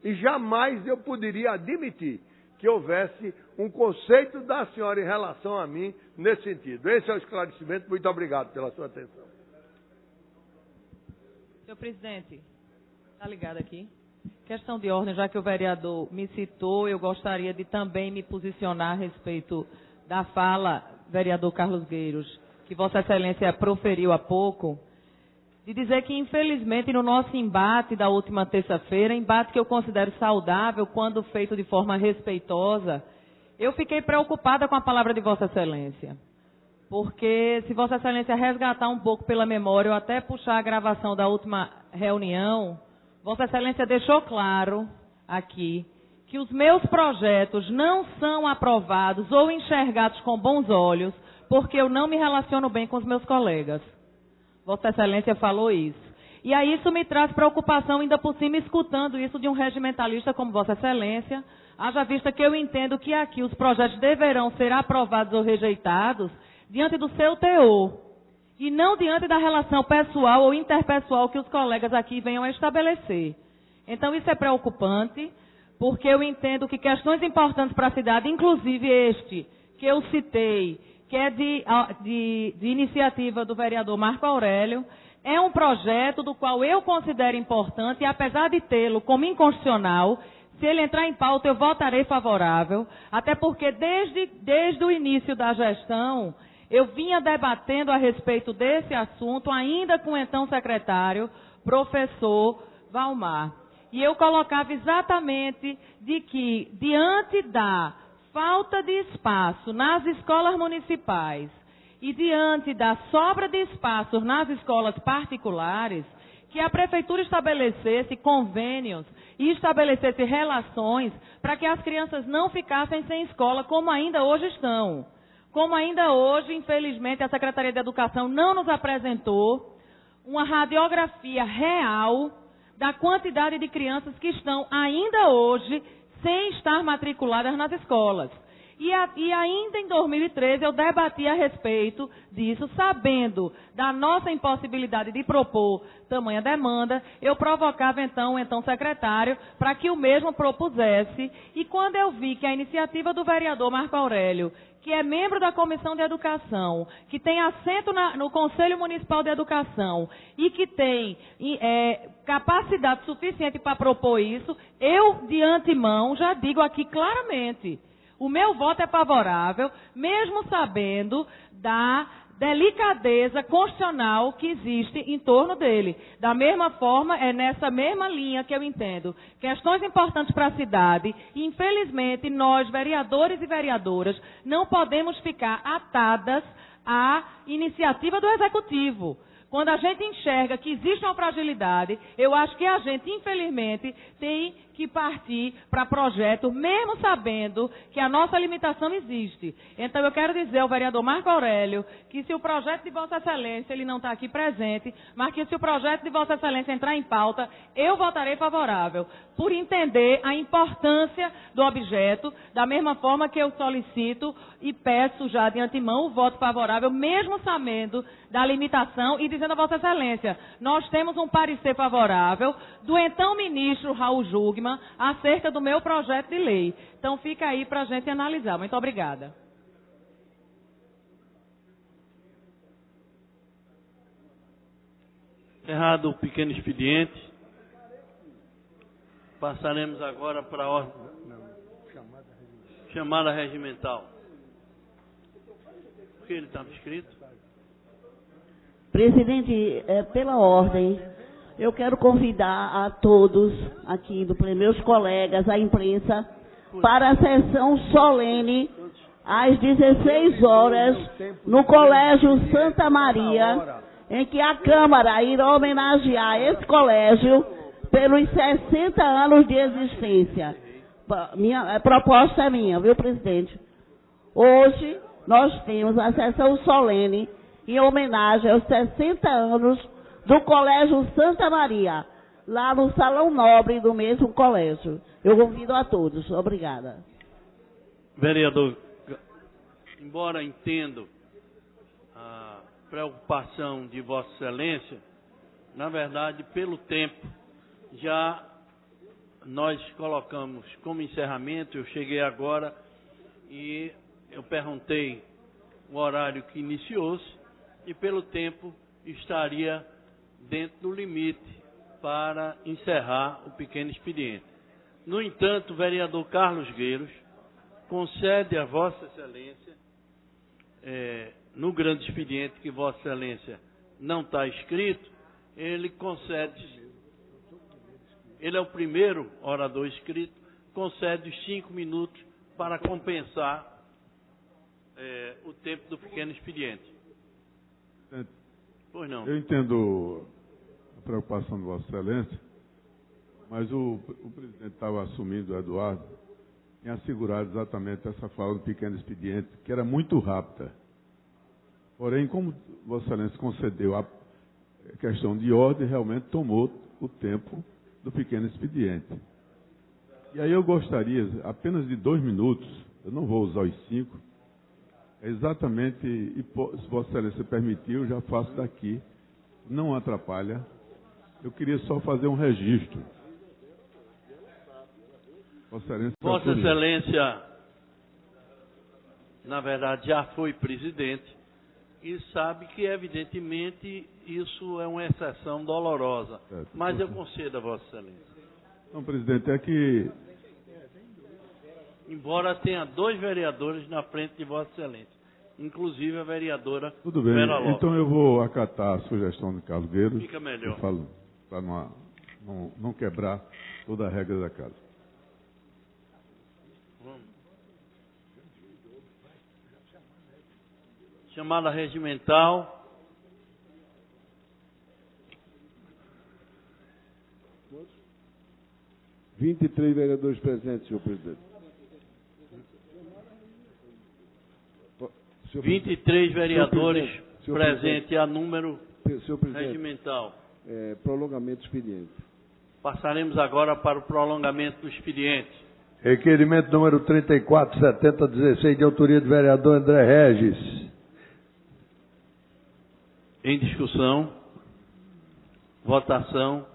E jamais eu poderia admitir que houvesse um conceito da senhora em relação a mim nesse sentido. Esse é o esclarecimento. Muito obrigado pela sua atenção. Senhor presidente, está ligado aqui? Questão de ordem, já que o vereador me citou, eu gostaria de também me posicionar a respeito da fala, vereador Carlos Gueiros, que Vossa Excelência proferiu há pouco, de dizer que, infelizmente, no nosso embate da última terça-feira, embate que eu considero saudável quando feito de forma respeitosa, eu fiquei preocupada com a palavra de Vossa Excelência. Porque, se Vossa Excelência resgatar um pouco pela memória, ou até puxar a gravação da última reunião, Vossa Excelência deixou claro aqui que os meus projetos não são aprovados ou enxergados com bons olhos porque eu não me relaciono bem com os meus colegas. Vossa Excelência falou isso. E aí isso me traz preocupação, ainda por cima, escutando isso de um regimentalista como Vossa Excelência, haja vista que eu entendo que aqui os projetos deverão ser aprovados ou rejeitados diante do seu teor, e não diante da relação pessoal ou interpessoal que os colegas aqui venham a estabelecer. Então isso é preocupante, porque eu entendo que questões importantes para a cidade, inclusive este que eu citei, que é de iniciativa do vereador Marco Aurélio, é um projeto do qual eu considero importante, e apesar de tê-lo como inconstitucional, se ele entrar em pauta eu votarei favorável, até porque desde o início da gestão eu vinha debatendo a respeito desse assunto, ainda com o então secretário, professor Valmar. E eu colocava exatamente de que, diante da falta de espaço nas escolas municipais e diante da sobra de espaços nas escolas particulares, que a prefeitura estabelecesse convênios e estabelecesse relações para que as crianças não ficassem sem escola, como ainda hoje estão. Como ainda hoje, infelizmente, a Secretaria de Educação não nos apresentou uma radiografia real da quantidade de crianças que estão ainda hoje sem estar matriculadas nas escolas. E ainda em 2013 eu debati a respeito disso, sabendo da nossa impossibilidade de propor tamanha demanda, eu provocava então o então secretário para que o mesmo propusesse, e quando eu vi que a iniciativa do vereador Marco Aurélio, que é membro da Comissão de Educação, que tem assento no Conselho Municipal de Educação e que tem capacidade suficiente para propor isso, eu de antemão já digo aqui claramente, o meu voto é favorável, mesmo sabendo da delicadeza constitucional que existe em torno dele. Da mesma forma, é nessa mesma linha que eu entendo questões importantes para a cidade, e infelizmente nós, vereadores e vereadoras, não podemos ficar atadas à iniciativa do Executivo. Quando a gente enxerga que existe uma fragilidade, eu acho que a gente, infelizmente, tem que partir para projetos, mesmo sabendo que a nossa limitação existe. Então, eu quero dizer ao vereador Marco Aurélio que se o projeto de Vossa Excelência, ele não está aqui presente, mas que se o projeto de Vossa Excelência entrar em pauta, eu votarei favorável, por entender a importância do objeto, da mesma forma que eu solicito e peço já de antemão o voto favorável, mesmo sabendo da limitação, e dizendo a Vossa Excelência, nós temos um parecer favorável do então ministro Raul Jugman acerca do meu projeto de lei. Então fica aí para a gente analisar. Muito obrigada. Encerrado o pequeno expediente, passaremos agora para a ordem. Chamada regimental. O que ele estava escrito? Presidente, pela ordem, eu quero convidar a todos aqui, meus colegas, a imprensa, para a sessão solene às 16 horas no Colégio Santa Maria, em que a Câmara irá homenagear esse colégio pelos 60 anos de existência. A proposta é minha, viu, presidente? Hoje nós temos a sessão solene em homenagem aos 60 anos do Colégio Santa Maria, lá no Salão Nobre do mesmo colégio. Eu convido a todos. Obrigada. Vereador, embora entendo a preocupação de Vossa Excelência, na verdade, pelo tempo, já nós colocamos como encerramento, eu cheguei agora e eu perguntei o horário que iniciou-se e pelo tempo estaria dentro do limite para encerrar o pequeno expediente. No entanto, o vereador Carlos Gueiros concede a Vossa Excelência, no grande expediente que Vossa Excelência não está escrito, ele concede, ele é o primeiro orador escrito, concede os 5 minutos para compensar o tempo do pequeno expediente. Pois não. Eu entendo a preocupação de Vossa Excelência, mas o presidente estava assumindo, o Eduardo, tinha assegurado exatamente essa fala do pequeno expediente, que era muito rápida. Porém, como Vossa Excelência concedeu a questão de ordem, realmente tomou o tempo do pequeno expediente. E aí eu gostaria apenas de 2 minutos, eu não vou usar os 5, exatamente, e se Vossa Excelência permitir, eu já faço daqui, não atrapalha. Eu queria só fazer um registro. Vossa Excelência, na verdade, já foi presidente e sabe que, evidentemente, isso é uma exceção dolorosa. Mas eu concedo a Vossa Excelência. Não, presidente, é que... Embora tenha 2 vereadores na frente de Vossa Excelência, inclusive a vereadora Tudo bem, Vera Lopes. Então eu vou acatar a sugestão de Carlos Gueiros. Fica melhor. Para não quebrar toda a regra da casa. Vamos. Chamada regimental. Quantos? 23 vereadores presentes, senhor presidente. 23 vereadores presentes, a número regimental. Prolongamento do expediente. Passaremos agora para o prolongamento do expediente. Requerimento número 347016, de autoria do vereador André Regis. Em discussão. Votação.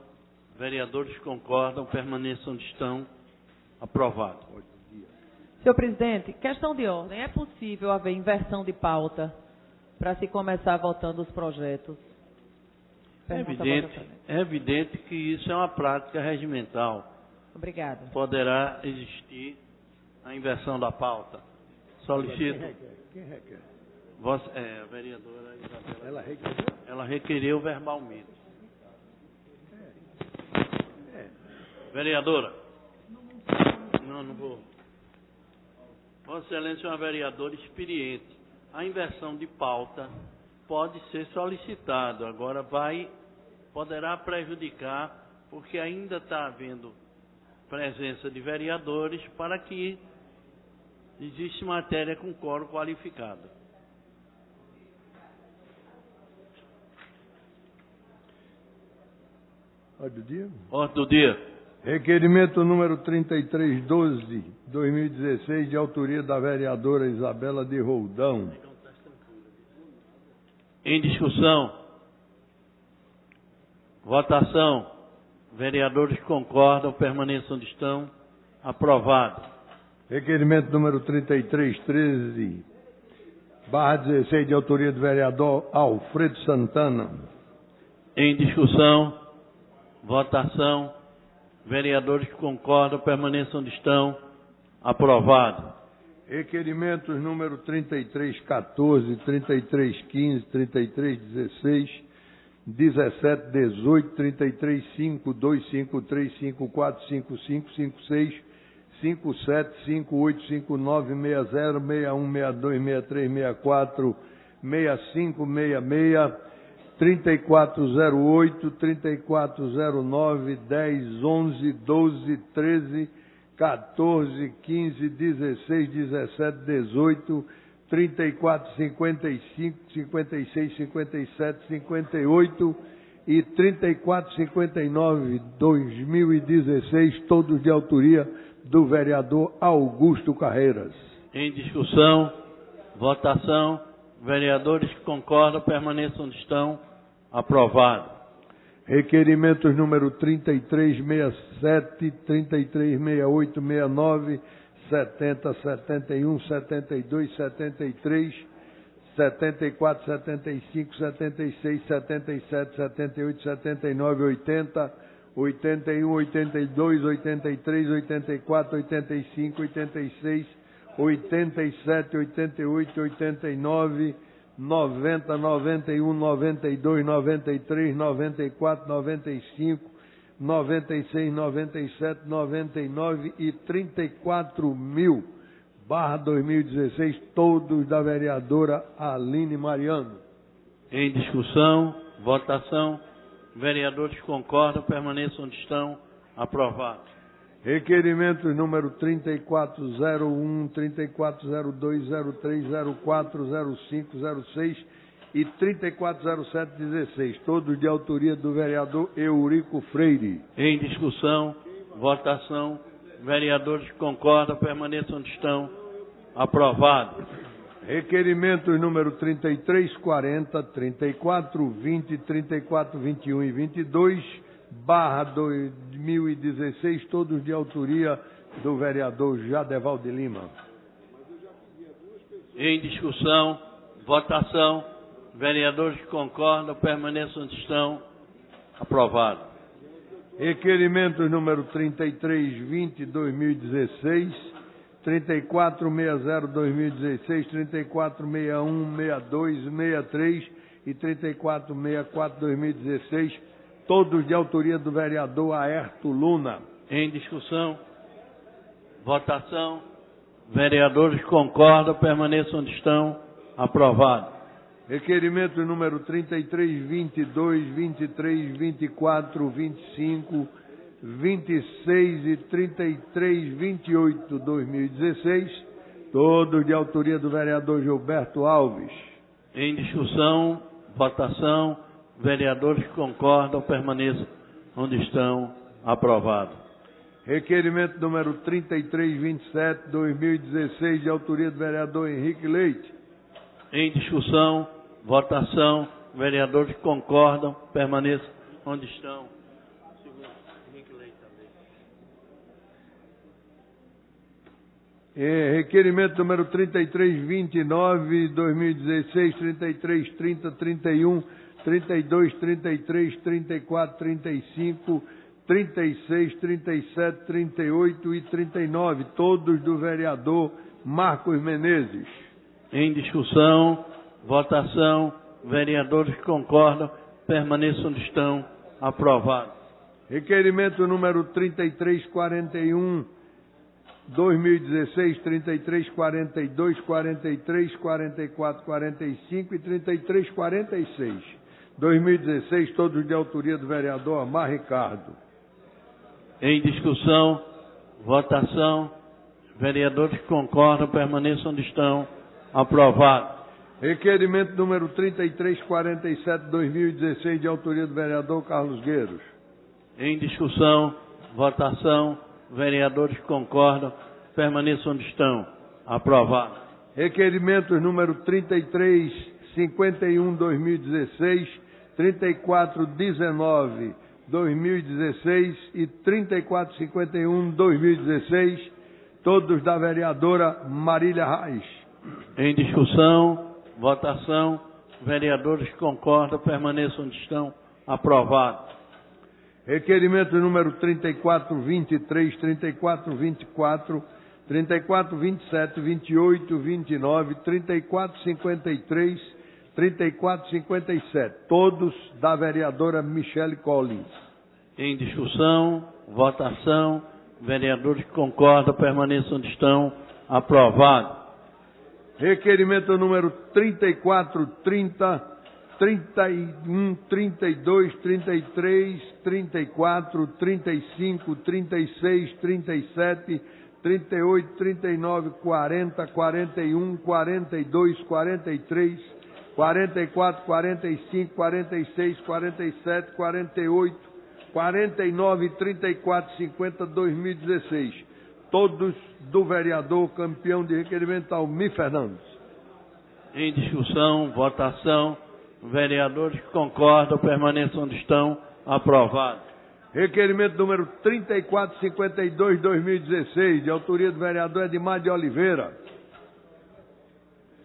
Vereadores concordam, permaneçam onde estão. Aprovado. Senhor presidente, questão de ordem. É possível haver inversão de pauta para se começar votando os projetos? É evidente que isso é uma prática regimental. Obrigada. Poderá existir a inversão da pauta. Solicito. Quem requer? A vereadora Isabela. Ela requereu verbalmente. Vereadora. Não vou. Vossa Excelência é uma vereadora experiente. A inversão de pauta pode ser solicitada. Agora poderá prejudicar, porque ainda está havendo presença de vereadores para que existe matéria com quórum qualificado. Ordem do dia? Ordem do dia. Requerimento número 3312, 2016, de autoria da vereadora Isabela de Roldão. Em discussão. Votação. Vereadores concordam, permaneçam onde estão. Aprovado. Requerimento número 3313, /16, de autoria do vereador Alfredo Santana. Em discussão. Votação. Vereadores que concordam, permaneçam onde estão. Aprovado. Requerimentos número 3314, 3315, 3316, 1718, 335, 253, 54, 55, 56, 57585960616263646566 3408, 3409, 10, 11, 12, 13, 14, 15, 16, 17, 18, 34, 55, 56, 57, 58 e 34, 59, 2016, todos de autoria do vereador Augusto Carreiras. Em discussão, votação, vereadores que concordam permaneçam onde estão. Aprovado. Requerimentos número 3367, 3368, 69, 70, 71, 72, 73, 74, 75, 76, 77, 78, 79, 80, 81, 82, 83, 84, 85, 86, 87, 88, 89, 90, 91, 92, 93, 94, 95, 96, 97, 99 e 34.000/2016, todos da vereadora Aline Mariano. Em discussão, votação, vereadores que concordam permaneçam onde estão. Aprovado. Requerimentos número 3401, 3402, 03, 04, 05, 06 e 340716, todos de autoria do vereador Eurico Freire. Em discussão, votação, vereadores que concordam permaneçam onde estão. Aprovado. Requerimentos número 3340, 3420, 3421 e 22/2016, todos de autoria do vereador Jadeval de Lima. Em discussão, votação, vereadores que concordam permaneçam onde estão. Aprovado. Requerimentos número 3320, 2016, 3460, 2016, 3461, 62, 63 e 3464, 2016, todos de autoria do vereador Aerto Luna. Em discussão, votação, vereadores que concordam permaneçam onde estão. Aprovado. Requerimento número 3322, 23, 24, 25, 26 e 33, 28, 2016, todos de autoria do vereador Gilberto Alves. Em discussão, votação, vereadores que concordam permaneçam onde estão. Aprovado. Requerimento número 3327, 2016, de autoria do vereador Henrique Leite. Em discussão, votação, vereadores que concordam permaneçam onde estão. Requerimento número 3329, 2016, 33, 30, 31, 32, 33, 34, 35, 36, 37, 38 e 39, todos do vereador Marcos Menezes. Em discussão, votação, vereadores que concordam permaneçam onde estão. Aprovado. Requerimento número 3341, 2016, 33, 42, 43, 44, 45 e 33, 46. 2016, todos de autoria do vereador Amar Ricardo. Em discussão, votação, vereadores que concordam permaneçam onde estão. Aprovado. Requerimento número 3347, 2016, de autoria do vereador Carlos Gueiros. Em discussão, votação, vereadores que concordam permaneçam onde estão. Aprovado. Requerimentos número 3351, 2016, 3419, 2016 e 3451, 2016, todos da vereadora Marília Reis. Em discussão, votação, vereadores que concordam permaneçam onde estão. Aprovado. Requerimento número 3423, 3424, 3427, 28, 29, 3453, 3457, todos da vereadora Michele Collins. Em discussão, votação, Vereadores que concordam, permaneçam onde estão. Aprovado. Requerimento número 3430, 31, 32, 33, 34, 35, 36, 37, 38, 39, 40, 41, 42, 43, 44, 45, 46, 47, 48, 49, 34, 50, 2016. Todos do vereador campeão de requerimento Almir Fernandes. Em discussão, votação. Vereadores que concordam, permaneçam onde estão. Aprovado. Requerimento número 3452/2016, de autoria do vereador Edmar de Oliveira.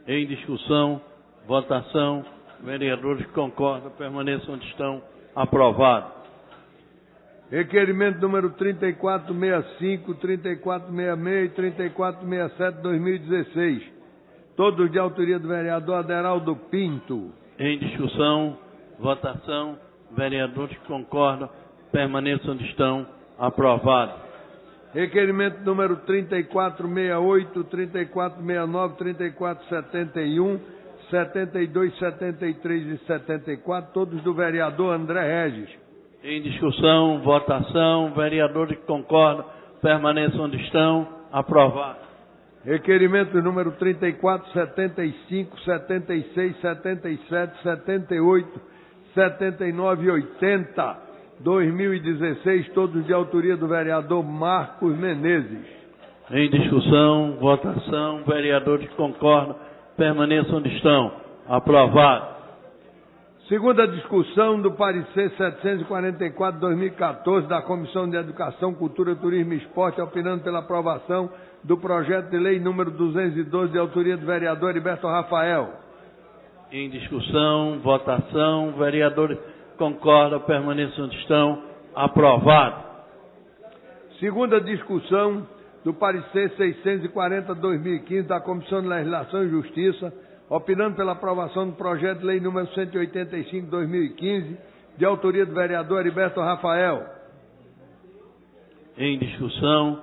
Em discussão, votação. Vereadores que concordam, permaneçam onde estão. Aprovado. Requerimento número 3465, 3466 e 3467/2016, todos de autoria do vereador Aderaldo Pinto. Em discussão, votação. Vereadores que concordam, permaneçam onde estão. Aprovado. Requerimento número 3468, 3469, 3471, 72, 73 e 74, todos do vereador André Regis. Em discussão, votação. Vereadores que concordam, permaneçam onde estão. Aprovado. Requerimento número 34, 75, 76, 77, 78, 79 e 80, 2016, todos de autoria do vereador Marcos Menezes. Em discussão, votação. Vereadores que concordam, permaneçam onde estão. Aprovado. Segunda discussão do parecer 744/2014 da Comissão de Educação, Cultura, Turismo e Esporte, opinando pela aprovação do projeto de lei número 212, de autoria do vereador Heriberto Rafael. Em discussão, votação. Vereadores concordam, permaneçam onde estão. Aprovado. Segunda discussão do parecer 640/2015 da Comissão de Legislação e Justiça, opinando pela aprovação do projeto de lei número 185/2015, de autoria do vereador Heriberto Rafael. Em discussão,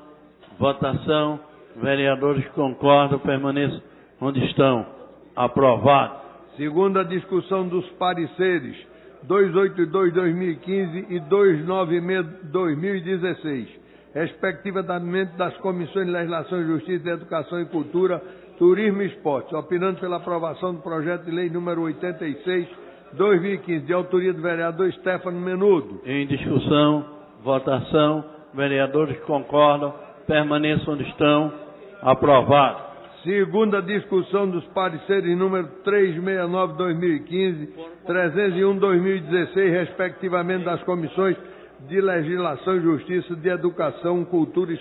votação. Vereadores que concordam, permaneçam onde estão. Aprovado. Segunda discussão dos pareceres 282/2015 e 296/2016, respectivamente das Comissões de Legislação e Justiça, de Educação e Cultura, Turismo e Esporte, opinando pela aprovação do projeto de lei número 86/2015, de autoria do vereador Stefano Menudo. Em discussão, votação. Vereadores que concordam, permaneçam onde estão. Aprovado. Segunda discussão dos pareceres número 369/2015, 301/2016, respectivamente das Comissões de Legislação e Justiça, de Educação, Cultura,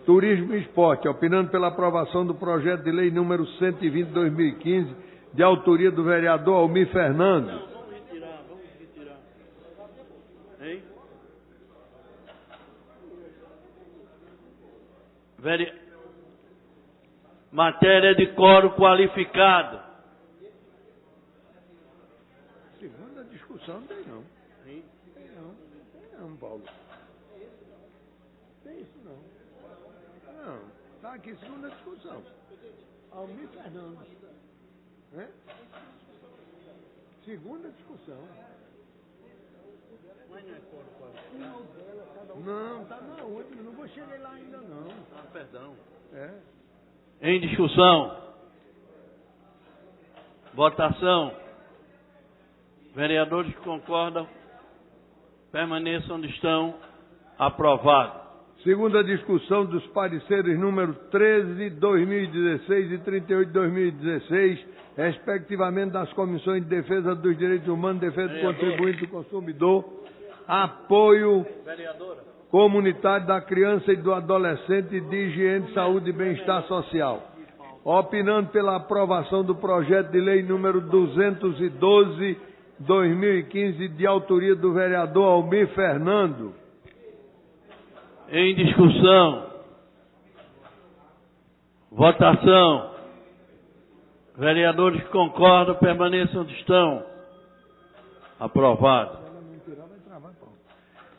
Turismo e Esporte, opinando pela aprovação do projeto de lei número 120/2015, de autoria do vereador Almir Fernandes. Vamos retirar. Hein? Matéria de quórum qualificado. Segunda discussão não tem não. Tem não, Paulo. Tem isso não. Não, tá aqui segunda discussão. Almir Fernandes. Né? Segunda discussão. Não, tá na última, não vou chegar lá ainda não. Ah, perdão. É. Em discussão. Votação. Vereadores que concordam, permaneçam onde estão. Aprovado. Segunda discussão dos pareceres número 13/2016 e 38/2016, respectivamente das Comissões de Defesa dos Direitos Humanos, Defesa do Contribuinte e do Consumidor, Apoio Comunitário da Criança e do Adolescente e de Higiene, Saúde e Bem-Estar Social, opinando pela aprovação do projeto de lei número 212/2015, de autoria do vereador Almir Fernando. Em discussão. Votação. Vereadores que concordam, permaneçam onde estão. Aprovado.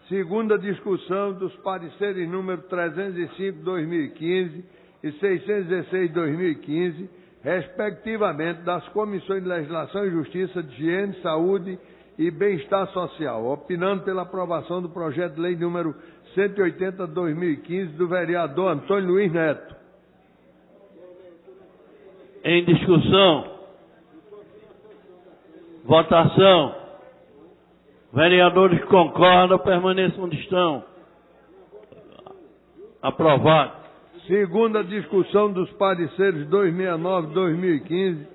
Segunda discussão dos pareceres número 305/2015 e 616/2015, respectivamente das Comissões de Legislação e Justiça, de Higiene, Saúde e Bem-Estar Social, opinando pela aprovação do projeto de lei número 180/2015 do vereador Antônio Luiz Neto. Em discussão. Votação. Vereadores que concordam, permaneçam onde estão. Aprovado. Segunda discussão dos pareceres 269/2015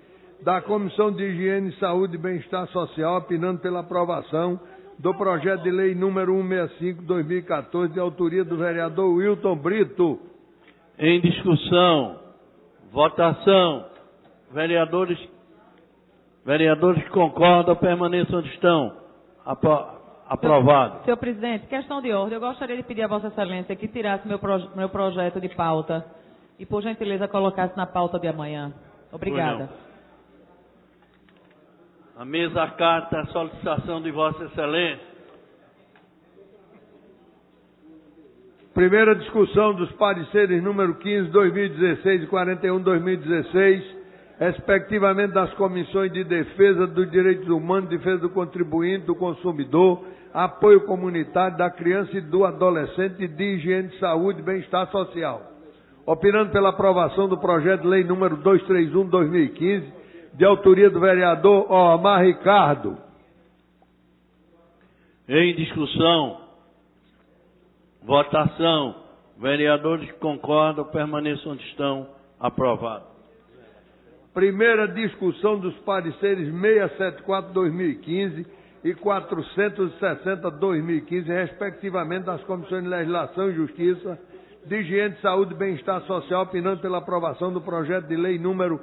da Comissão de Higiene, Saúde e Bem-Estar Social, opinando pela aprovação do projeto de lei número 165/2014, de autoria do vereador Wilton Brito. Em discussão. Votação. Vereadores que concordam, permaneçam onde estão. Aprovado. Senhor presidente, questão de ordem. Eu gostaria de pedir a Vossa Excelência que tirasse meu projeto de pauta e, por gentileza, colocasse na pauta de amanhã. Obrigada. A mesa acata a solicitação de Vossa Excelência. Primeira discussão dos pareceres número 15/2016 e 41/2016, respectivamente das Comissões de Defesa dos Direitos Humanos, Defesa do Contribuinte, do Consumidor, Apoio Comunitário, da Criança e do Adolescente e de Higiene, Saúde e Bem-Estar Social. Opinando pela aprovação do projeto de lei número 231/2015, de autoria do vereador Omar Ricardo. Em discussão. Votação. Vereadores que concordam, permaneçam onde estão. Aprovado. Primeira discussão dos pareceres 674/2015 e 460/2015, respectivamente das Comissões de Legislação e Justiça, de Higiene, Saúde e Bem-Estar Social, opinando pela aprovação do projeto de lei número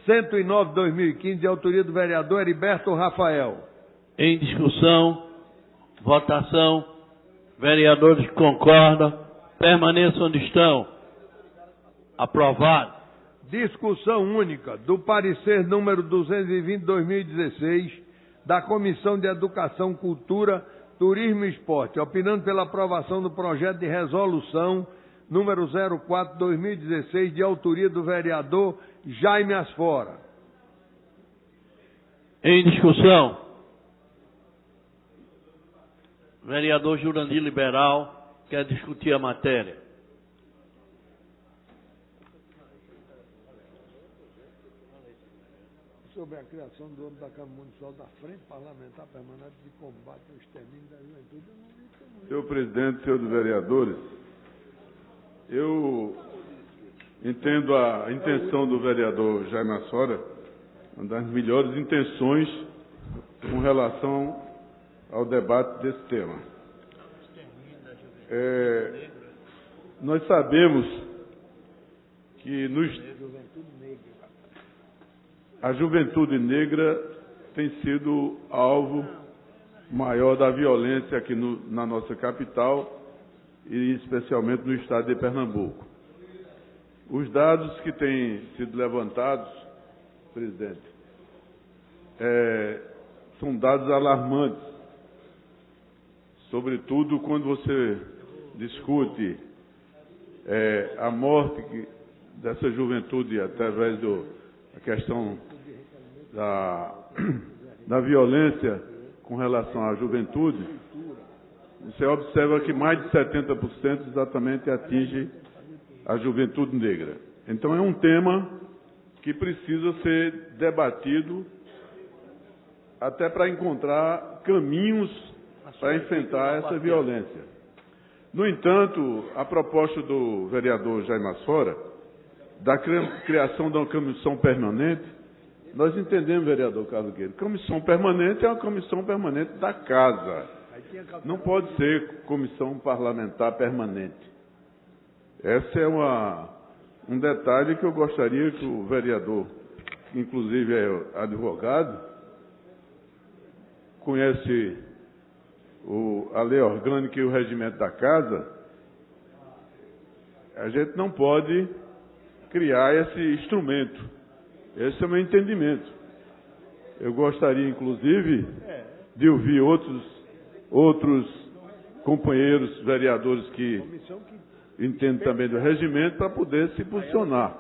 109/2015, de autoria do vereador Heriberto Rafael. Em discussão. Votação. Vereadores que concordam, permaneçam onde estão. Aprovado. Discussão única do parecer número 220/2016 da Comissão de Educação, Cultura, Turismo e Esporte, opinando pela aprovação do projeto de resolução número 04/2016, de autoria do vereador Jaime Asfora. Em discussão. Vereador Jurandir Liberal quer discutir a matéria. Sobre a criação do âmbito da Câmara Municipal da Frente Parlamentar Permanente de Combate ao Extermínio da Juventude. Senhor presidente, senhores vereadores, eu entendo a intenção do vereador Jaime Asfora, uma das melhores intenções com relação ao debate desse tema. Nós sabemos que a juventude negra tem sido alvo maior da violência aqui na nossa capital e especialmente no estado de Pernambuco. Os dados que têm sido levantados, presidente, são dados alarmantes, sobretudo quando você discute a morte dessa juventude através da questão da violência com relação à juventude. Você observa que mais de 70% exatamente atinge a juventude negra. Então é um tema que precisa ser debatido até para encontrar caminhos para enfrentar essa violência. No entanto, a proposta do vereador Jaime Asfora, da criação de uma comissão permanente, nós entendemos, vereador Carlos Guedes, comissão permanente é uma comissão permanente da casa. Não pode ser comissão parlamentar permanente. Esse é um detalhe que eu gostaria que o vereador, que inclusive é advogado, conhece a lei orgânica e o regimento da casa. A gente não pode criar esse instrumento. Esse é o meu entendimento. Eu gostaria, inclusive, de ouvir outros companheiros vereadores que entendem também do regimento para poder se posicionar.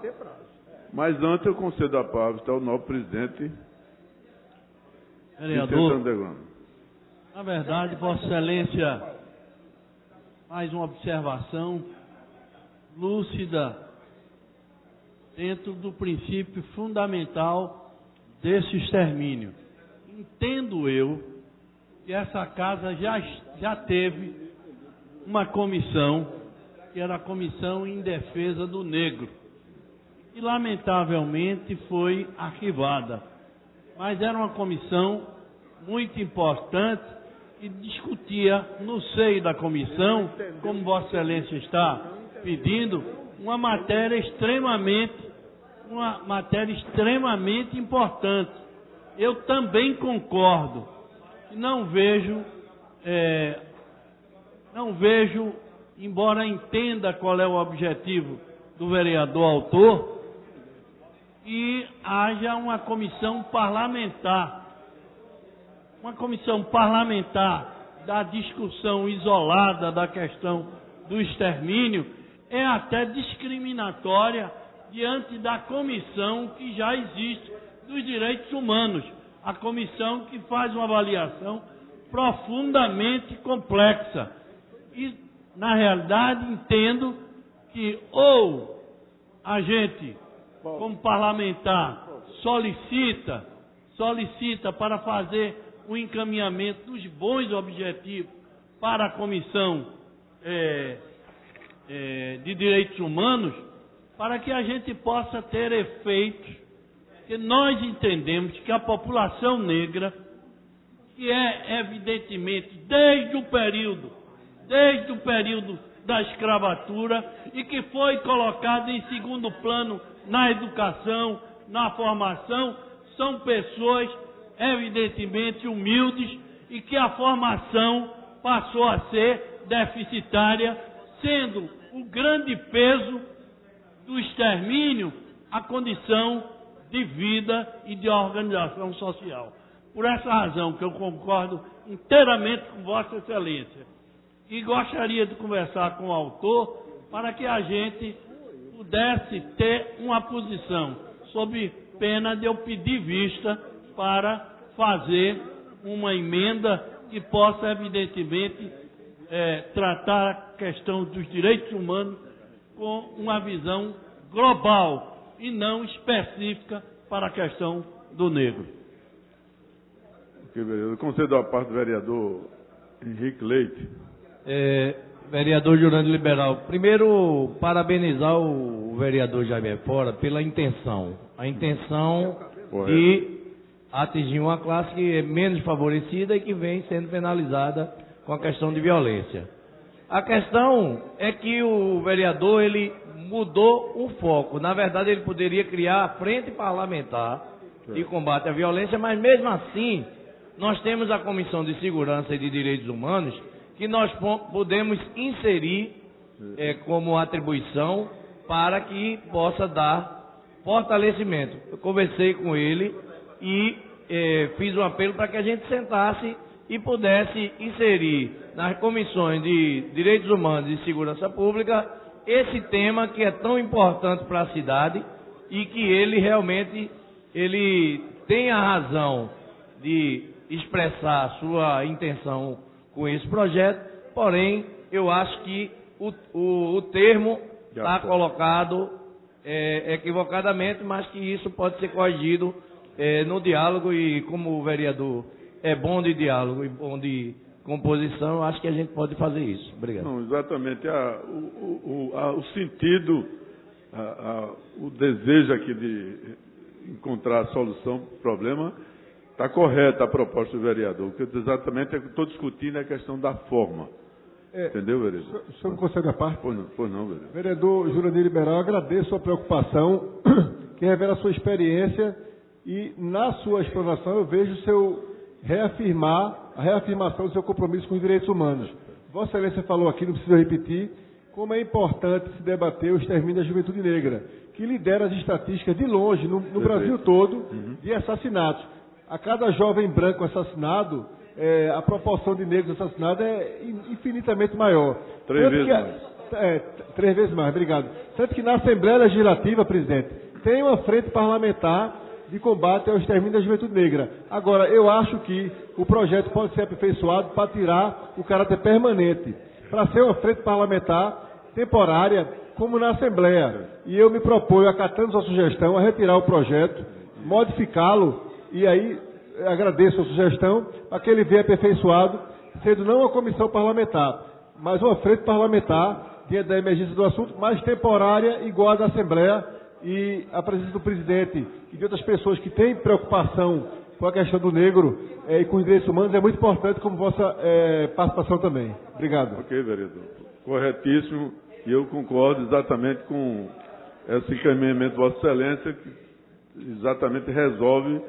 Mas antes eu concedo a palavra ao novo presidente. Vereador, na verdade, Vossa Excelência faz uma observação lúcida dentro do princípio fundamental desse extermínio. Entendo eu que essa casa já teve uma comissão, que era a Comissão em Defesa do Negro, e lamentavelmente foi arquivada. Mas era uma comissão muito importante e discutia no seio da comissão, como Vossa Excelência está pedindo, uma matéria extremamente importante. Eu também concordo. Não vejo, embora entenda qual é o objetivo do vereador autor, que haja uma comissão parlamentar da discussão isolada da questão do extermínio é até discriminatória diante da comissão que já existe dos direitos humanos, a comissão que faz uma avaliação profundamente complexa. E, na realidade, entendo que ou a gente, como parlamentar, solicita para fazer o encaminhamento dos bons objetivos para a Comissão de Direitos Humanos, para que a gente possa ter efeitos, que nós entendemos que a população negra, que é evidentemente desde o período da escravatura e que foi colocada em segundo plano na educação, na formação, são pessoas evidentemente humildes e que a formação passou a ser deficitária, sendo o grande peso do extermínio a condição de vida e de organização social. Por essa razão que eu concordo inteiramente com Vossa Excelência e gostaria de conversar com o autor para que a gente pudesse ter uma posição, sob pena de eu pedir vista para fazer uma emenda que possa, evidentemente, tratar a questão dos direitos humanos com uma visão global e não específica para a questão do negro. Ok, vereador. Concedo a parte do vereador Henrique Leite. Vereador Jurando Liberal, primeiro parabenizar o vereador Javier Fora pela intenção. A intenção de atingir uma classe que é menos favorecida e que vem sendo penalizada com a questão de violência. A questão é que o vereador, ele mudou o foco. Na verdade, ele poderia criar a Frente Parlamentar de Combate à Violência, mas mesmo assim, nós temos a Comissão de Segurança e de Direitos Humanos, que nós podemos inserir como atribuição para que possa dar fortalecimento. Eu conversei com ele e fiz um apelo para que a gente sentasse e pudesse inserir nas comissões de Direitos Humanos e Segurança Pública esse tema que é tão importante para a cidade e que ele realmente tem a razão de expressar a sua intenção com esse projeto, porém, eu acho que o termo está colocado equivocadamente, mas que isso pode ser corrigido no diálogo e como o vereador é bom de diálogo e bom de composição, eu acho que a gente pode fazer isso. Obrigado. Não, exatamente. O sentido, o desejo aqui de encontrar a solução para o problema está correta a proposta do vereador. O que exatamente é que estou discutindo é a questão da forma. Entendeu, vereador? O senhor me concede a parte? Pois não, vereador. Vereador Jurandir Liberal, agradeço a preocupação, que revela a sua experiência e na sua explanação eu vejo a reafirmação do seu compromisso com os direitos humanos. Vossa Excelência falou aqui, não precisa repetir, como é importante se debater o extermínio da juventude negra, que lidera as estatísticas de longe, no Brasil todo, de assassinatos. A cada jovem branco assassinado, a proporção de negros assassinados é infinitamente maior. 3 vezes mais. 3 vezes mais, obrigado. Tanto que na Assembleia Legislativa, presidente, tem uma frente parlamentar de combate ao extermínio da juventude negra. Agora, eu acho que o projeto pode ser aperfeiçoado para tirar o caráter permanente, para ser uma frente parlamentar temporária, como na Assembleia. E eu me proponho, acatando sua sugestão, a retirar o projeto, modificá-lo, e aí agradeço a sugestão, para que ele venha aperfeiçoado, sendo não uma comissão parlamentar, mas uma frente parlamentar, diante da emergência do assunto, mais temporária, igual à da Assembleia, e a presença do presidente e de outras pessoas que têm preocupação com a questão do negro e com os direitos humanos é muito importante, como vossa participação também. Obrigado. Ok, vereador. Corretíssimo, e eu concordo exatamente com esse encaminhamento de Vossa Excelência, que exatamente resolve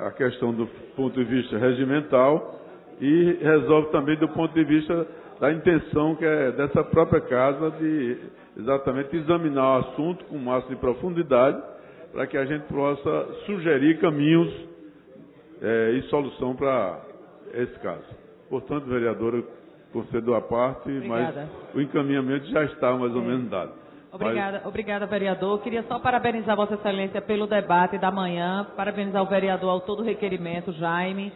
a questão do ponto de vista regimental e resolve também do ponto de vista da intenção que é dessa própria casa de exatamente examinar o assunto com o máximo de profundidade para que a gente possa sugerir caminhos e solução para esse caso. Portanto, vereadora, concedo a parte, Obrigada. Mas o encaminhamento já está mais ou menos dado. Obrigada, vereador. Queria só parabenizar Vossa Excelência pelo debate da manhã, parabenizar o vereador ao todo requerimento, Jaime.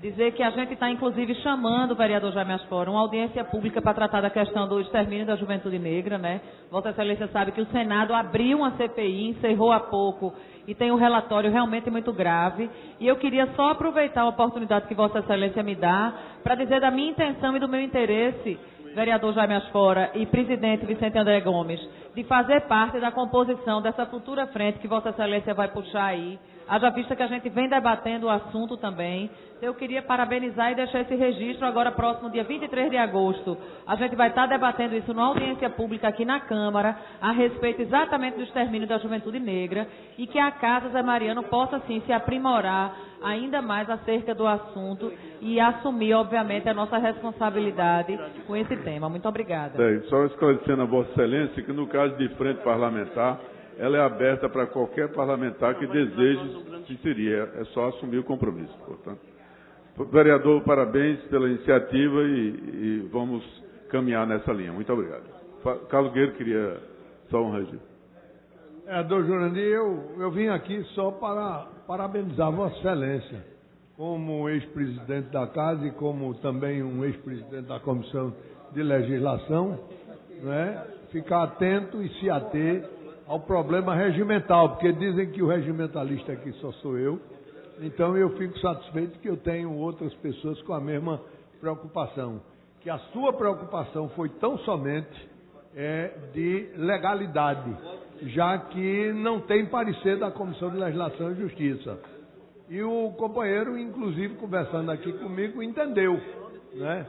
Dizer que a gente está, inclusive, chamando o vereador Jaime Asfora uma audiência pública para tratar da questão do extermínio da juventude negra, né? Vossa Excelência sabe que o Senado abriu uma CPI, encerrou há pouco e tem um relatório realmente muito grave. E eu queria só aproveitar a oportunidade que Vossa Excelência me dá para dizer da minha intenção e do meu interesse, vereador Jaime Asfora e presidente Vicente André Gomes, de fazer parte da composição dessa futura frente que Vossa Excelência vai puxar aí, haja vista que a gente vem debatendo o assunto também. Eu queria parabenizar e deixar esse registro agora próximo dia 23 de agosto. A gente vai estar debatendo isso numa audiência pública aqui na Câmara, a respeito exatamente do extermínio da juventude negra, e que a Casa Zé Mariano possa, sim, se aprimorar ainda mais acerca do assunto e assumir, obviamente, a nossa responsabilidade com esse tema. Muito obrigada. Só esclarecendo a Vossa Excelência que, no caso de frente parlamentar, ela é aberta para qualquer parlamentar que deseje se inserir. É só assumir o compromisso. Portanto, vereador, parabéns pela iniciativa e vamos caminhar nessa linha. Muito obrigado. Carlos Guerreiro queria só um registro. Vereador Jurandir, eu vim aqui só para parabenizar Vossa Excelência, como ex-presidente da Casa e como também um ex-presidente da Comissão de Legislação, né? Ficar atento e se ater ao problema regimental, porque dizem que o regimentalista aqui só sou eu, então eu fico satisfeito que eu tenho outras pessoas com a mesma preocupação. Que a sua preocupação foi tão somente de legalidade, já que não tem parecer da Comissão de Legislação e Justiça. E o companheiro, inclusive, conversando aqui comigo, entendeu, né,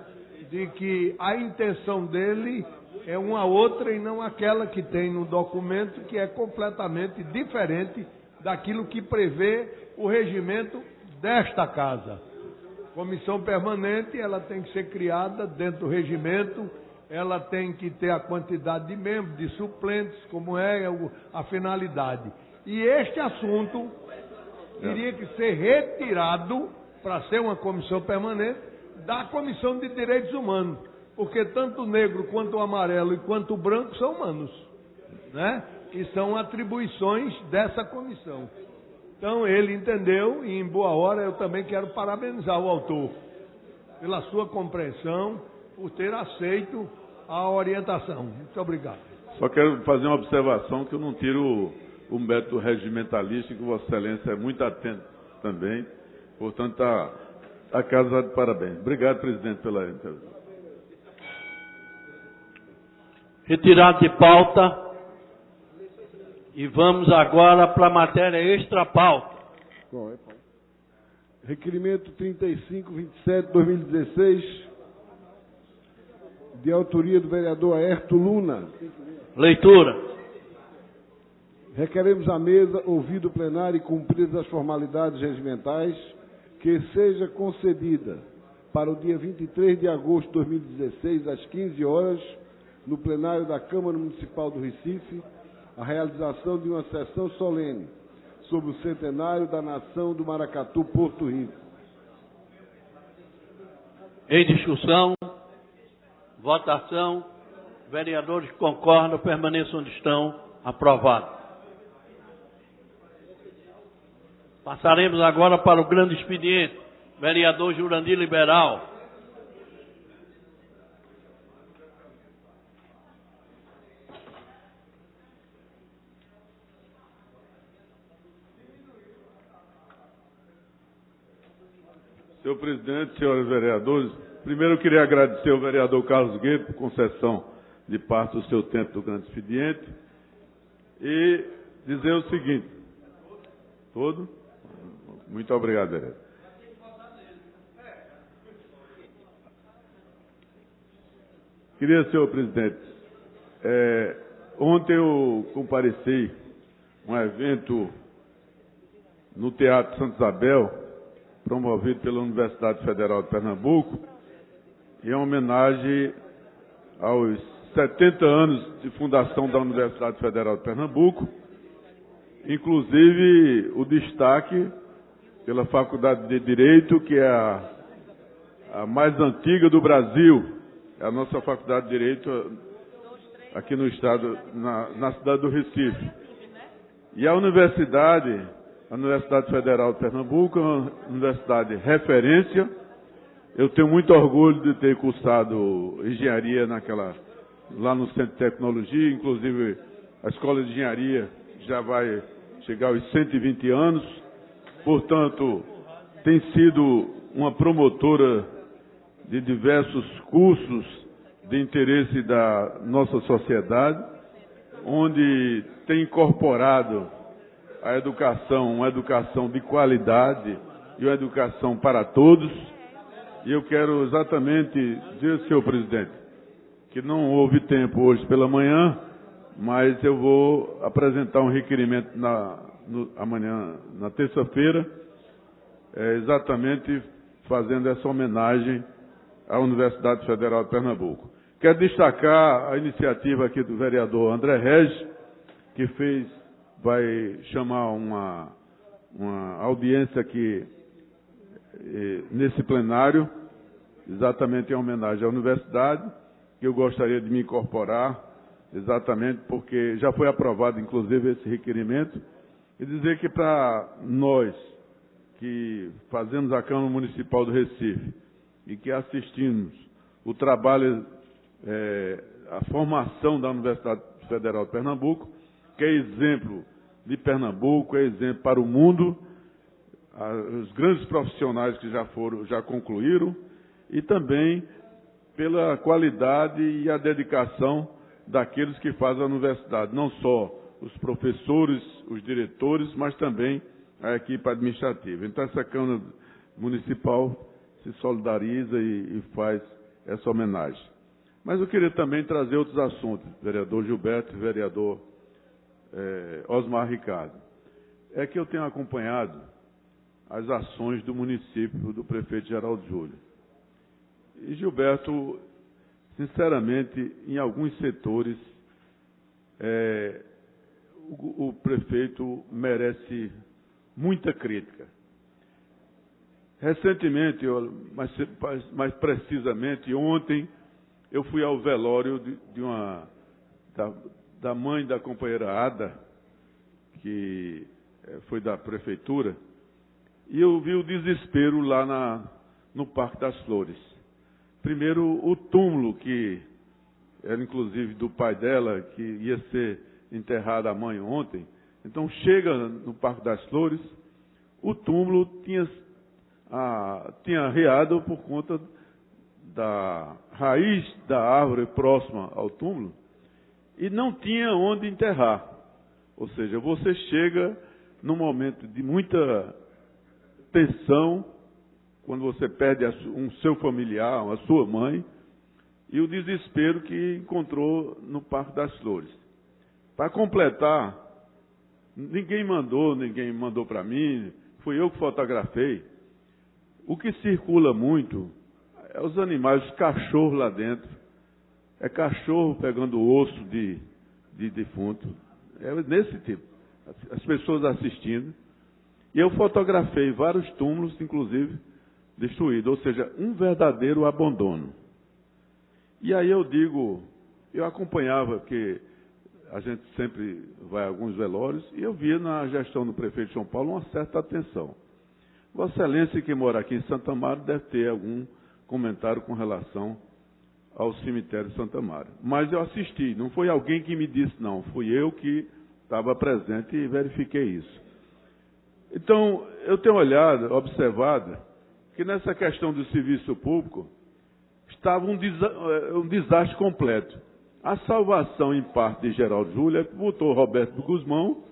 de que a intenção dele é uma outra e não aquela que tem no documento, que é completamente diferente daquilo que prevê o regimento desta casa. Comissão permanente, ela tem que ser criada dentro do regimento, ela tem que ter a quantidade de membros, de suplentes, como é a finalidade. E este assunto teria que ser retirado para ser uma comissão permanente da Comissão de Direitos Humanos, porque tanto o negro quanto o amarelo e quanto o branco são humanos, né? E são atribuições dessa comissão. Então ele entendeu e em boa hora eu também quero parabenizar o autor pela sua compreensão, por ter aceito a orientação. Muito obrigado. Só quero fazer uma observação que eu não tiro o método regimentalista, que Vossa Excelência é muito atento também. Portanto, a casa está de parabéns. Obrigado, presidente, pela intervenção. Retirado de pauta. E vamos agora para a matéria extra-pauta. Requerimento 3527/2016, de autoria do vereador Aerto Luna. Leitura. Requeremos à mesa, ouvido o plenário e cumpridas as formalidades regimentais, que seja concedida para o dia 23 de agosto de 2016, às 15 horas, no plenário da Câmara Municipal do Recife, a realização de uma sessão solene sobre o centenário da nação do Maracatu, Porto Rico. Em discussão, votação, vereadores que concordam, permaneçam onde estão, aprovado. Passaremos agora para o grande expediente. Vereador Jurandir Liberal. Senhor presidente, senhores vereadores, primeiro eu queria agradecer ao vereador Carlos Guedes por concessão de parte do seu tempo do grande expediente e dizer o seguinte, muito obrigado, vereador. Queria, senhor presidente, ontem eu compareci a um evento no Teatro Santa Isabel, promovido pela Universidade Federal de Pernambuco, em homenagem aos 70 anos de fundação da Universidade Federal de Pernambuco, inclusive o destaque pela Faculdade de Direito, que é a mais antiga do Brasil, é a nossa Faculdade de Direito aqui no estado, na cidade do Recife. E a Universidade Federal de Pernambuco é uma universidade referência. Eu tenho muito orgulho de ter cursado engenharia lá no Centro de Tecnologia, inclusive a Escola de Engenharia já vai chegar aos 120 anos. Portanto, tem sido uma promotora de diversos cursos de interesse da nossa sociedade, onde tem incorporado a educação, uma educação de qualidade e uma educação para todos. E eu quero exatamente dizer, senhor presidente, que não houve tempo hoje pela manhã, mas eu vou apresentar um requerimento amanhã, na terça-feira, exatamente fazendo essa homenagem à Universidade Federal de Pernambuco. Quero destacar a iniciativa aqui do vereador André Regis, que vai chamar uma audiência aqui nesse plenário, exatamente em homenagem à universidade, que eu gostaria de me incorporar, exatamente porque já foi aprovado, inclusive, esse requerimento, e dizer que para nós que fazemos a Câmara Municipal do Recife e que assistimos o trabalho, a formação da Universidade Federal de Pernambuco, que é exemplo de Pernambuco, é exemplo para o mundo, os grandes profissionais que já concluíram, e também pela qualidade e a dedicação daqueles que fazem a universidade, não só os professores, os diretores, mas também a equipe administrativa. Então, essa Câmara Municipal se solidariza e faz essa homenagem. Mas eu queria também trazer outros assuntos, vereador Gilberto e vereador Osmar Ricardo. É que eu tenho acompanhado as ações do município, do prefeito Geraldo Júlio. E Gilberto, sinceramente, em alguns setores, o prefeito merece muita crítica. Recentemente, mais precisamente, ontem, eu fui ao velório da mãe da companheira Ada, que foi da prefeitura, e eu vi o desespero lá no Parque das Flores. Primeiro, o túmulo, que era inclusive do pai dela, que ia ser enterrada a mãe ontem. Então, chega no Parque das Flores, o túmulo tinha arreado por conta da raiz da árvore próxima ao túmulo, e não tinha onde enterrar. Ou seja, você chega num momento de muita tensão, quando você perde um seu familiar, a sua mãe, e o desespero que encontrou no Parque das Flores. Para completar, ninguém mandou para mim, fui eu que fotografei. O que circula muito é os animais, os cachorros lá dentro. É cachorro pegando osso de defunto. É nesse tipo. As pessoas assistindo. E eu fotografei vários túmulos, inclusive, destruído, ou seja, um verdadeiro abandono. E aí eu digo, eu acompanhava, porque a gente sempre vai a alguns velórios, e eu via na gestão do prefeito de São Paulo uma certa atenção. Vossa Excelência, que mora aqui em Santa Amaro, deve ter algum comentário com relação ao cemitério de Santa Amaro. Mas eu assisti, não foi alguém que me disse não, fui eu que estava presente e verifiquei isso. Então, eu tenho olhado, observado, que nessa questão do serviço público estava um desastre completo. A salvação, em parte, de Geraldo Júlio, botou Roberto Guzmão,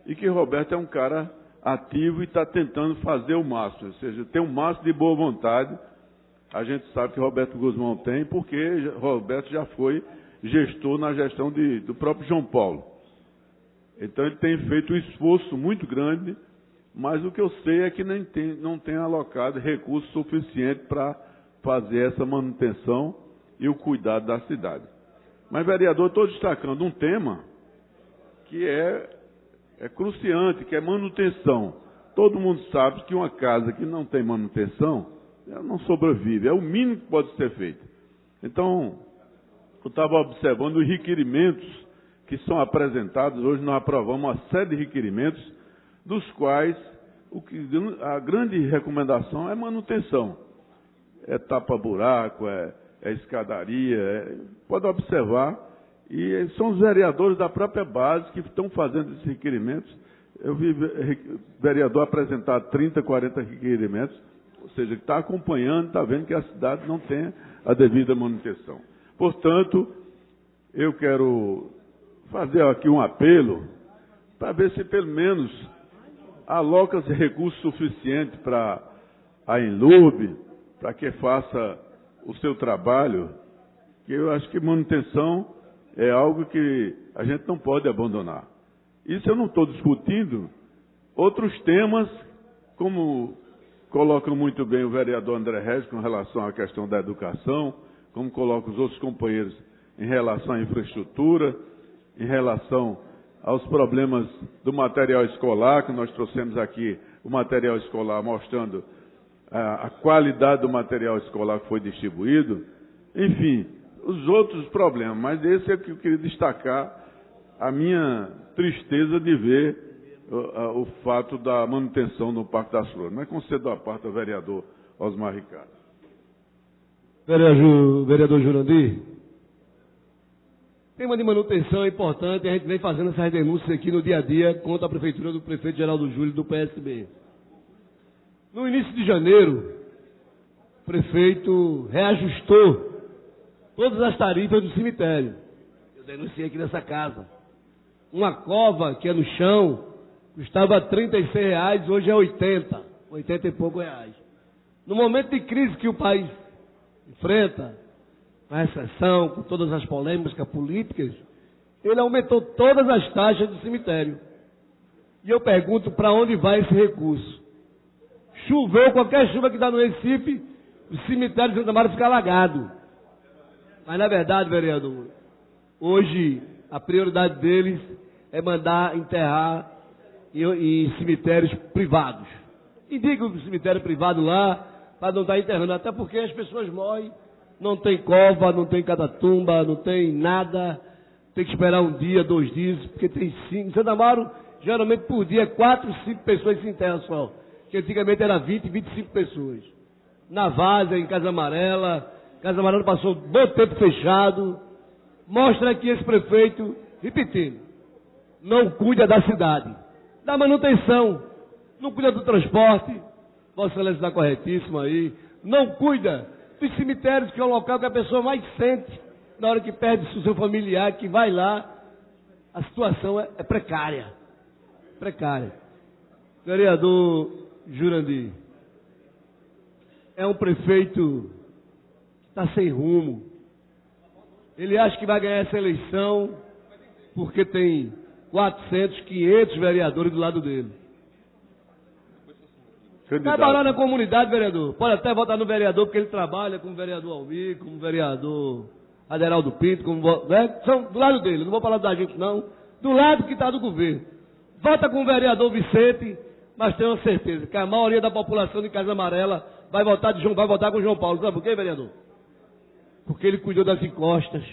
e que Roberto é um cara ativo e está tentando fazer o máximo, ou seja, tem um máximo de boa vontade. A gente sabe que Roberto Guzmão tem, porque Roberto já foi gestor na gestão do próprio João Paulo. Então ele tem feito um esforço muito grande, mas o que eu sei é que não tem alocado recurso suficiente para fazer essa manutenção e o cuidado da cidade. Mas, vereador, estou destacando um tema que é cruciante, que é manutenção. Todo mundo sabe que uma casa que não tem manutenção, ela não sobrevive, é o mínimo que pode ser feito. Então, eu estava observando os requerimentos que são apresentados, hoje nós aprovamos uma série de requerimentos, dos quais a grande recomendação é manutenção. É tapa-buraco, é escadaria, pode observar, e são os vereadores da própria base que estão fazendo esses requerimentos. Eu vi vereador apresentar 30, 40 requerimentos, ou seja, que está acompanhando, está vendo que a cidade não tem a devida manutenção. Portanto, eu quero fazer aqui um apelo para ver se pelo menos aloca-se recurso suficiente para a Enlub, para que faça o seu trabalho, que eu acho que manutenção é algo que a gente não pode abandonar. Isso eu não estou discutindo outros temas, como coloca muito bem o vereador André Regis com relação à questão da educação, como coloca os outros companheiros em relação à infraestrutura, em relação aos problemas do material escolar, que nós trouxemos aqui o material escolar mostrando a qualidade do material escolar que foi distribuído, enfim, os outros problemas, mas esse é que eu queria destacar, a minha tristeza de ver o fato da manutenção no Parque das Flores. Mas concedo a parte ao vereador Osmar Ricardo. Vereador Jurandir, tema de manutenção é importante, a gente vem fazendo essas denúncias aqui no dia a dia contra a prefeitura do prefeito Geraldo Júlio do PSB. No início de janeiro, o prefeito reajustou todas as tarifas do cemitério. Eu denunciei aqui nessa casa. Uma cova que é no chão custava R$ 36, hoje é 80 e poucos reais. No momento de crise que o país enfrenta, com a recessão, com todas as polêmicas políticas, ele aumentou todas as taxas do cemitério. E eu pergunto para onde vai esse recurso. Choveu, qualquer chuva que dá no Recife, o cemitério de Santa Amaro fica alagado. Mas, na verdade, vereador, hoje a prioridade deles é mandar enterrar em cemitérios privados. E digo que o cemitério privado lá, para não estar enterrando, até porque as pessoas morrem, não tem cova, não tem catatumba, não tem nada, tem que esperar um dia, 2 dias, porque tem 5. Em Santa Amaro, geralmente por dia, 4, 5 pessoas se enterram só, que antigamente era 20, 25 pessoas. Na Várzea, em Casa Amarela passou um bom tempo fechado. Mostra que esse prefeito, repetindo, não cuida da cidade, da manutenção, não cuida do transporte, Vossa Excelência está corretíssimo aí, não cuida dos cemitérios, que é o local que a pessoa mais sente na hora que perde o seu familiar, que vai lá, a situação é precária. Precária. Vereador Jurandir, é um prefeito que está sem rumo. Ele acha que vai ganhar essa eleição porque tem 400, 500 vereadores do lado dele. Vai morar na comunidade, vereador. Pode até votar no vereador, porque ele trabalha como vereador Almir, como vereador Aderaldo Pinto, né? São do lado dele, não vou falar da gente não, do lado que está do governo. Vota com o vereador Vicente, mas tenho certeza que a maioria da população de Casa Amarela vai votar com o João Paulo. Sabe por quê, vereador? Porque ele cuidou das encostas.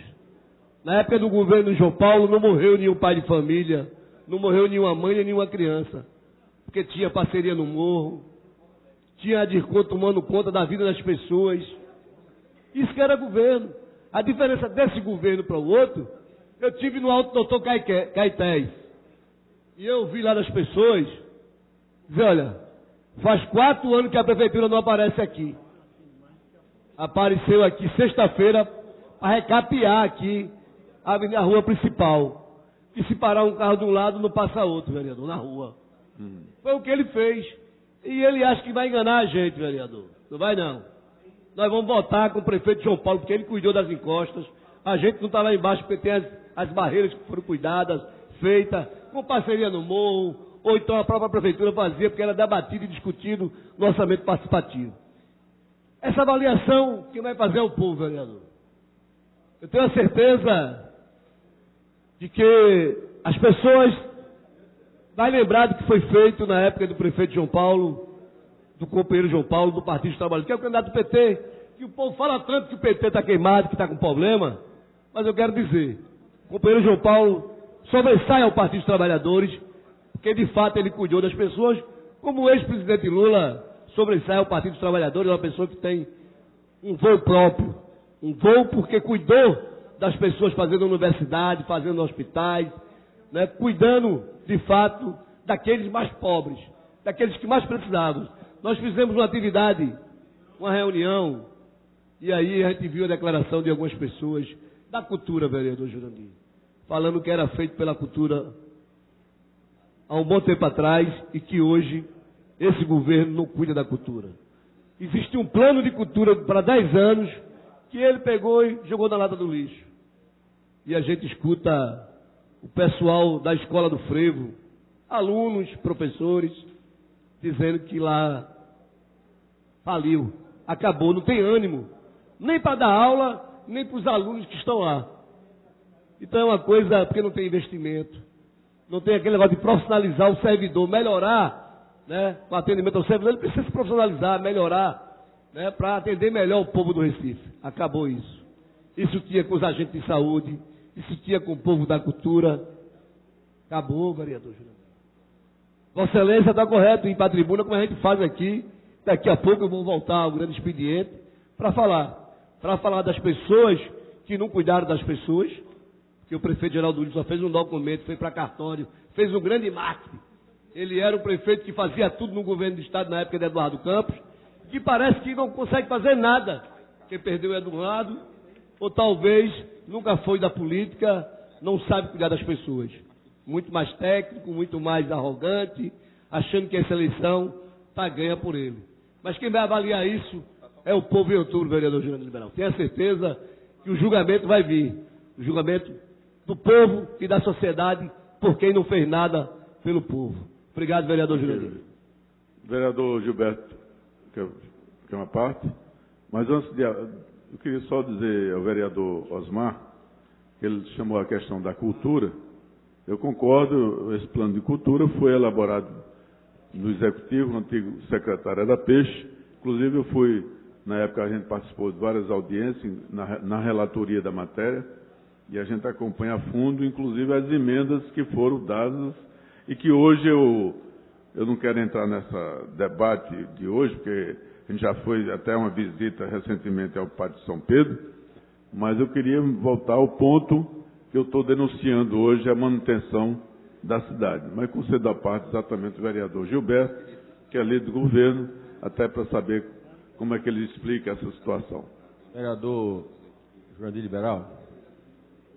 Na época do governo do João Paulo, não morreu nenhum pai de família, não morreu nenhuma mãe, nem nenhuma criança. Porque tinha parceria no morro, tinha a DIRCOM tomando conta da vida das pessoas. Isso que era governo. A diferença desse governo para o outro, eu tive no Alto Doutor Caetés. E eu vi lá das pessoas, dizer, olha, faz 4 anos que a prefeitura não aparece aqui. Apareceu aqui sexta-feira para recapear aqui a rua principal. E se parar um carro de um lado, não passa outro, vereador, na rua. Foi o que ele fez. E ele acha que vai enganar a gente, vereador. Não vai não. Nós vamos votar com o prefeito João Paulo, porque ele cuidou das encostas. A gente não está lá embaixo porque tem as barreiras que foram cuidadas, feitas, com parceria no morro, ou então a própria prefeitura fazia, porque era debatido e discutido no orçamento participativo. Essa avaliação, quem vai fazer é o povo, vereador. Eu tenho a certeza de que as pessoas vão lembrar do que foi feito na época do prefeito João Paulo, do companheiro João Paulo, do Partido dos Trabalhadores, que é o candidato do PT, que o povo fala tanto que o PT está queimado, que está com problema, mas eu quero dizer, o companheiro João Paulo sobressai ao Partido dos Trabalhadores, porque de fato ele cuidou das pessoas, como o ex-presidente Lula sobressai ao Partido dos Trabalhadores, é uma pessoa que tem um voo próprio, um voo porque cuidou das pessoas fazendo universidade, fazendo hospitais, né, cuidando de fato daqueles mais pobres, daqueles que mais precisavam. Nós fizemos uma atividade, uma reunião, e aí a gente viu a declaração de algumas pessoas da cultura, vereador Jurandir, falando que era feito pela cultura há um bom tempo atrás e que hoje esse governo não cuida da cultura. Existe um plano de cultura para 10 anos que ele pegou e jogou na lata do lixo. E a gente escuta o pessoal da Escola do Frevo, alunos, professores, dizendo que lá faliu, acabou, não tem ânimo, nem para dar aula, nem para os alunos que estão lá. Então é uma coisa, porque não tem investimento, não tem aquele negócio de profissionalizar o servidor, melhorar, né, o atendimento ao servidor, ele precisa se profissionalizar, melhorar, né, para atender melhor o povo do Recife. Acabou isso. Isso tinha com os agentes de saúde, isso tinha com o povo da cultura. Acabou, vereador Jurandir. Vossa Excelência está correto, ir para a tribuna, como a gente faz aqui. Daqui a pouco eu vou voltar ao grande expediente para falar das pessoas que não cuidaram das pessoas, porque o prefeito Geraldo Júlio só fez um documento, foi para cartório, fez um grande marketing. Ele era um prefeito que fazia tudo no governo do estado na época de Eduardo Campos, que parece que não consegue fazer nada. Quem perdeu é Eduardo, ou talvez nunca foi da política, não sabe cuidar das pessoas. Muito mais técnico, muito mais arrogante, achando que essa eleição está ganha por ele. Mas quem vai avaliar isso é o povo em outubro, vereador Jurandir Liberal. Tenha certeza que o julgamento vai vir. O julgamento do povo e da sociedade por quem não fez nada pelo povo. Obrigado, vereador Jurandir. Vereador Gilberto, que é uma parte. Mas antes de... Eu queria só dizer ao vereador Osmar, que ele chamou a questão da cultura. Eu concordo, esse plano de cultura foi elaborado no Executivo, no antigo secretário da Peixe. Inclusive, eu fui, na época, a gente participou de várias audiências na relatoria da matéria, e a gente acompanha a fundo, inclusive, as emendas que foram dadas, e que hoje eu não quero entrar nesse debate de hoje, porque a gente já foi até uma visita recentemente ao Pátio de São Pedro, mas eu queria voltar ao ponto que eu estou denunciando hoje, a manutenção da cidade. Mas concedo à parte exatamente o vereador Gilberto, que é líder do governo, até para saber como é que ele explica essa situação. Vereador Jurandir Liberal,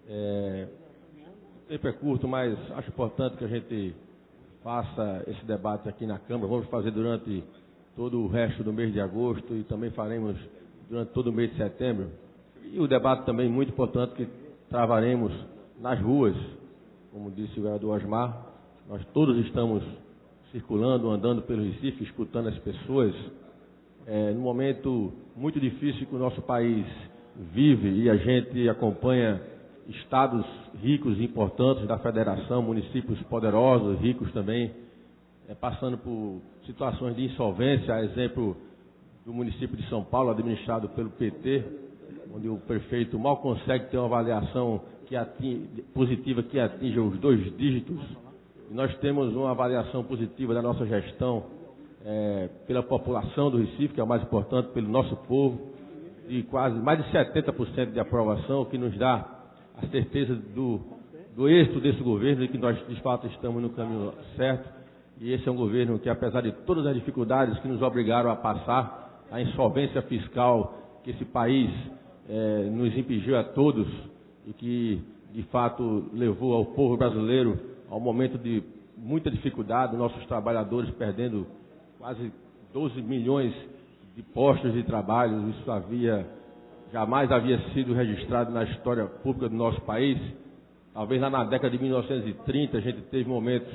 o tempo é curto, mas acho importante que a gente faça esse debate aqui na Câmara. Vamos fazer durante todo o resto do mês de agosto e também faremos durante todo o mês de setembro. E o debate também muito importante que travaremos nas ruas, como disse o vereador Osmar. Nós todos estamos circulando, andando pelo Recife, escutando as pessoas. Num momento muito difícil que o nosso país vive e a gente acompanha estados ricos e importantes da federação, municípios poderosos, ricos também, passando por situações de insolvência, a exemplo do município de São Paulo, administrado pelo PT, onde o prefeito mal consegue ter uma avaliação positiva que atinja os 2 dígitos. Nós temos uma avaliação positiva da nossa gestão pela população do Recife, que é o mais importante, pelo nosso povo, de quase mais de 70% de aprovação, que nos dá a certeza do êxito desse governo e que nós, de fato, estamos no caminho certo. E esse é um governo que, apesar de todas as dificuldades que nos obrigaram a passar, a insolvência fiscal que esse país nos impingiu a todos e que, de fato, levou ao povo brasileiro ao momento de muita dificuldade, nossos trabalhadores perdendo quase 12 milhões de postos de trabalho. Isso jamais havia sido registrado na história pública do nosso país. Talvez lá na década de 1930 a gente teve momentos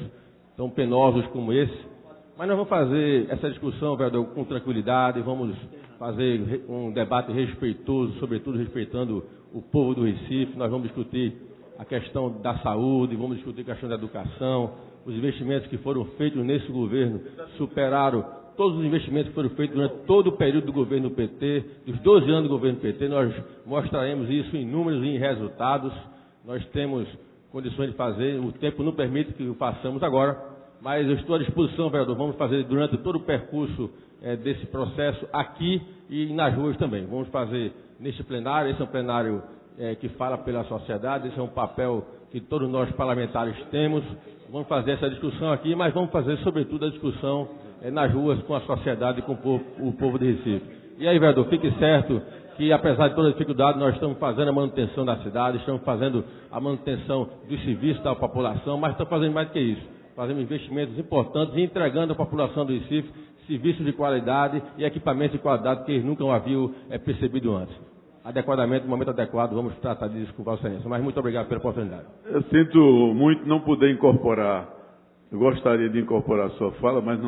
tão penosos como esse. Mas nós vamos fazer essa discussão, vereador, com tranquilidade, vamos fazer um debate respeitoso, sobretudo respeitando o povo do Recife. Nós vamos discutir a questão da saúde, vamos discutir a questão da educação. Os investimentos que foram feitos nesse governo superaram todos os investimentos que foram feitos durante todo o período do governo PT, dos 12 anos do governo PT. Nós mostraremos isso em números e em resultados. Nós temos condições de fazer, o tempo não permite que o façamos agora, mas eu estou à disposição, vereador. Vamos fazer durante todo o percurso desse processo aqui e nas ruas também. Vamos fazer neste plenário. Esse é um plenário que fala pela sociedade, esse é um papel que todos nós parlamentares temos. Vamos fazer essa discussão aqui, mas vamos fazer, sobretudo, a discussão nas ruas com a sociedade e com o povo de Recife. E aí, vereador, fique certo que, apesar de toda a dificuldade, nós estamos fazendo a manutenção da cidade, estamos fazendo a manutenção dos serviços da população, mas estamos fazendo mais do que isso. Fazemos investimentos importantes e entregando à população do Recife serviços de qualidade e equipamentos de qualidade que eles nunca haviam percebido antes. Adequadamente, no momento adequado, vamos tratar disso com Vossa Excelência. Mas muito obrigado pela oportunidade. Eu sinto muito não poder incorporar, eu gostaria de incorporar a sua fala, mas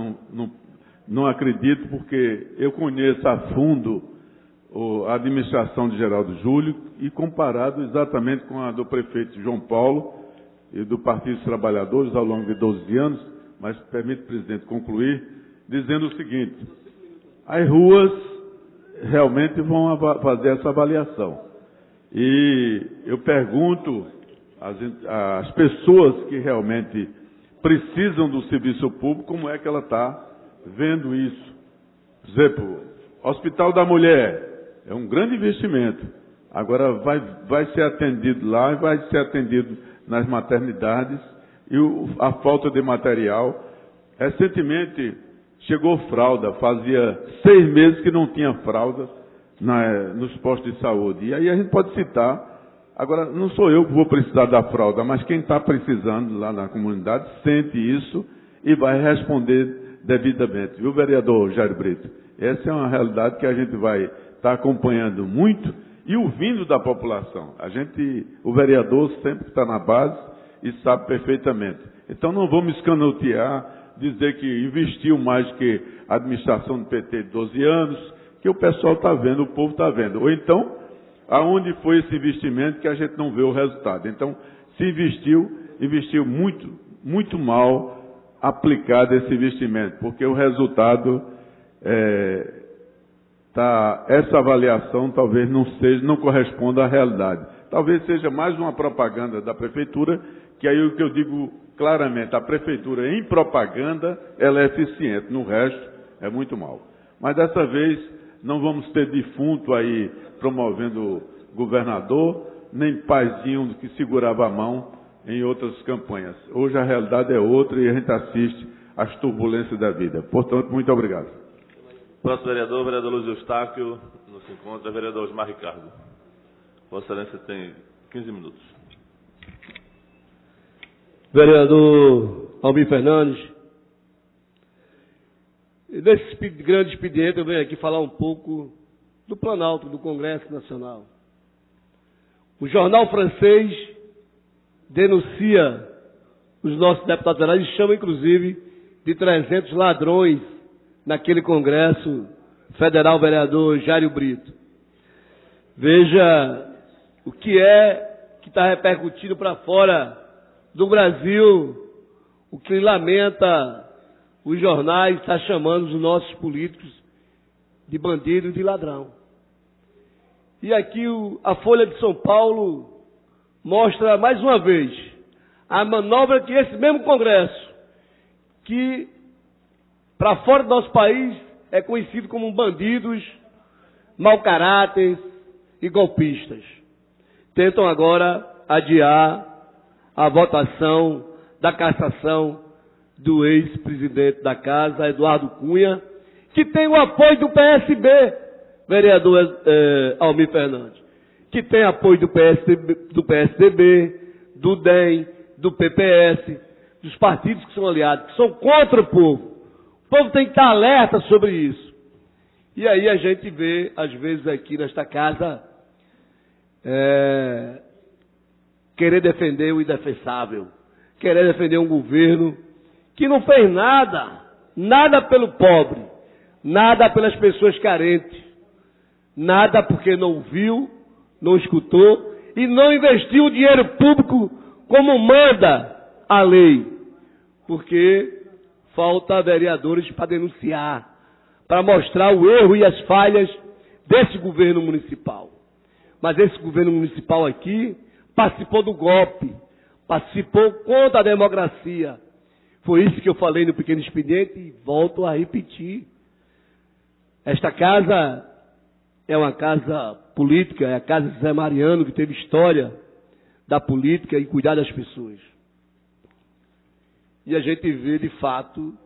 não acredito, porque eu conheço a fundo a administração de Geraldo Júlio e comparado exatamente com a do prefeito João Paulo e do Partido dos Trabalhadores ao longo de 12 anos, mas permite, presidente, concluir, dizendo o seguinte: as ruas realmente vão fazer essa avaliação. E eu pergunto às pessoas que realmente precisam do serviço público, como é que ela está vendo isso. Por exemplo, Hospital da Mulher é um grande investimento. Agora vai ser atendido lá e vai ser atendido nas maternidades, e a falta de material. Recentemente chegou fralda, fazia 6 meses que não tinha fralda nos postos de saúde. E aí a gente pode citar, agora não sou eu que vou precisar da fralda, mas quem está precisando lá na comunidade sente isso e vai responder devidamente. Viu, vereador Jair Brito? Essa é uma realidade que a gente vai estar acompanhando muito e ouvindo da população. O vereador sempre está na base e sabe perfeitamente. Então não vamos escanotear, dizer que investiu mais que a administração do PT de 12 anos, que o pessoal está vendo, o povo está vendo. Ou então, aonde foi esse investimento que a gente não vê o resultado. Então, se investiu muito, muito mal aplicado esse investimento, porque o resultado essa avaliação talvez não corresponda à realidade. Talvez seja mais uma propaganda da prefeitura, que aí o que eu digo claramente, a prefeitura em propaganda, ela é eficiente, no resto é muito mal. Mas dessa vez não vamos ter defunto aí promovendo governador, nem paizinho que segurava a mão em outras campanhas. Hoje a realidade é outra e a gente assiste às turbulências da vida. Portanto, muito obrigado. Próximo vereador, vereador Luiz Eustáquio, nos encontra, vereador Osmar Ricardo. Vossa Excelência tem 15 minutos. Vereador Almir Fernandes, nesse grande expediente eu venho aqui falar um pouco do Planalto, do Congresso Nacional. O jornal francês denuncia os nossos deputados federais e chama inclusive de 300 ladrões naquele Congresso Federal, vereador Jair Brito. Veja o que está repercutindo para fora do Brasil, o que lamenta os jornais, está chamando os nossos políticos de bandido e de ladrão. E aqui a Folha de São Paulo mostra mais uma vez a manobra que esse mesmo Congresso, que para fora do nosso país é conhecido como bandidos, mau caráter e golpistas, tentam agora adiar a votação da cassação do ex-presidente da Casa, Eduardo Cunha, que tem o apoio do PSB, vereador Almir Fernandes, que tem apoio do PSDB, do DEM, do PPS, dos partidos que são aliados, que são contra o povo. O povo tem que estar alerta sobre isso. E aí a gente vê, às vezes aqui nesta casa, querer defender o indefensável, querer defender um governo que não fez nada pelo pobre, nada pelas pessoas carentes, nada porque não viu, não escutou e não investiu o dinheiro público como manda a lei, porque falta vereadores para denunciar, para mostrar o erro e as falhas desse governo municipal. Mas esse governo municipal aqui participou do golpe, participou contra a democracia. Foi isso que eu falei no pequeno expediente e volto a repetir. Esta casa é uma casa política, é a casa de Zé Mariano, que teve história da política e cuidar das pessoas. E a gente vê, de fato,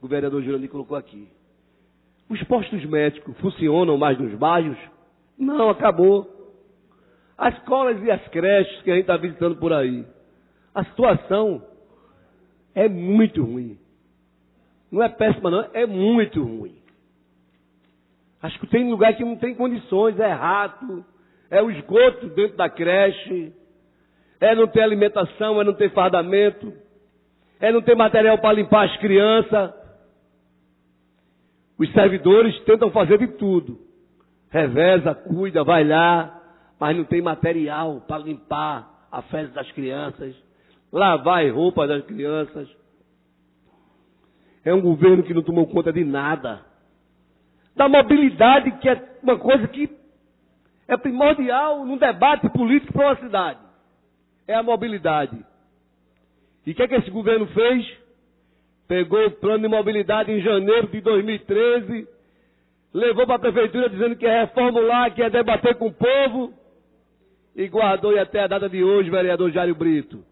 o vereador Jurandir colocou aqui, os postos médicos funcionam mais nos bairros? Não, acabou. As escolas e as creches que a gente está visitando por aí, a situação é muito ruim. Não é péssima não, é muito ruim. Acho que tem lugar que não tem condições, é rato, é o esgoto dentro da creche, é não ter alimentação, é não ter fardamento, é não ter material para limpar as crianças. Os servidores tentam fazer de tudo. Reveza, cuida, vai lá, mas não tem material para limpar a fezes das crianças, lavar as roupas das crianças. É um governo que não tomou conta de nada. Da mobilidade, que é uma coisa que é primordial num debate político para uma cidade. É a mobilidade. E o que é que esse governo fez? Pegou o plano de mobilidade em janeiro de 2013, levou para a prefeitura dizendo que ia reformular, que ia debater com o povo, e guardou e até a data de hoje, vereador Jário Brito.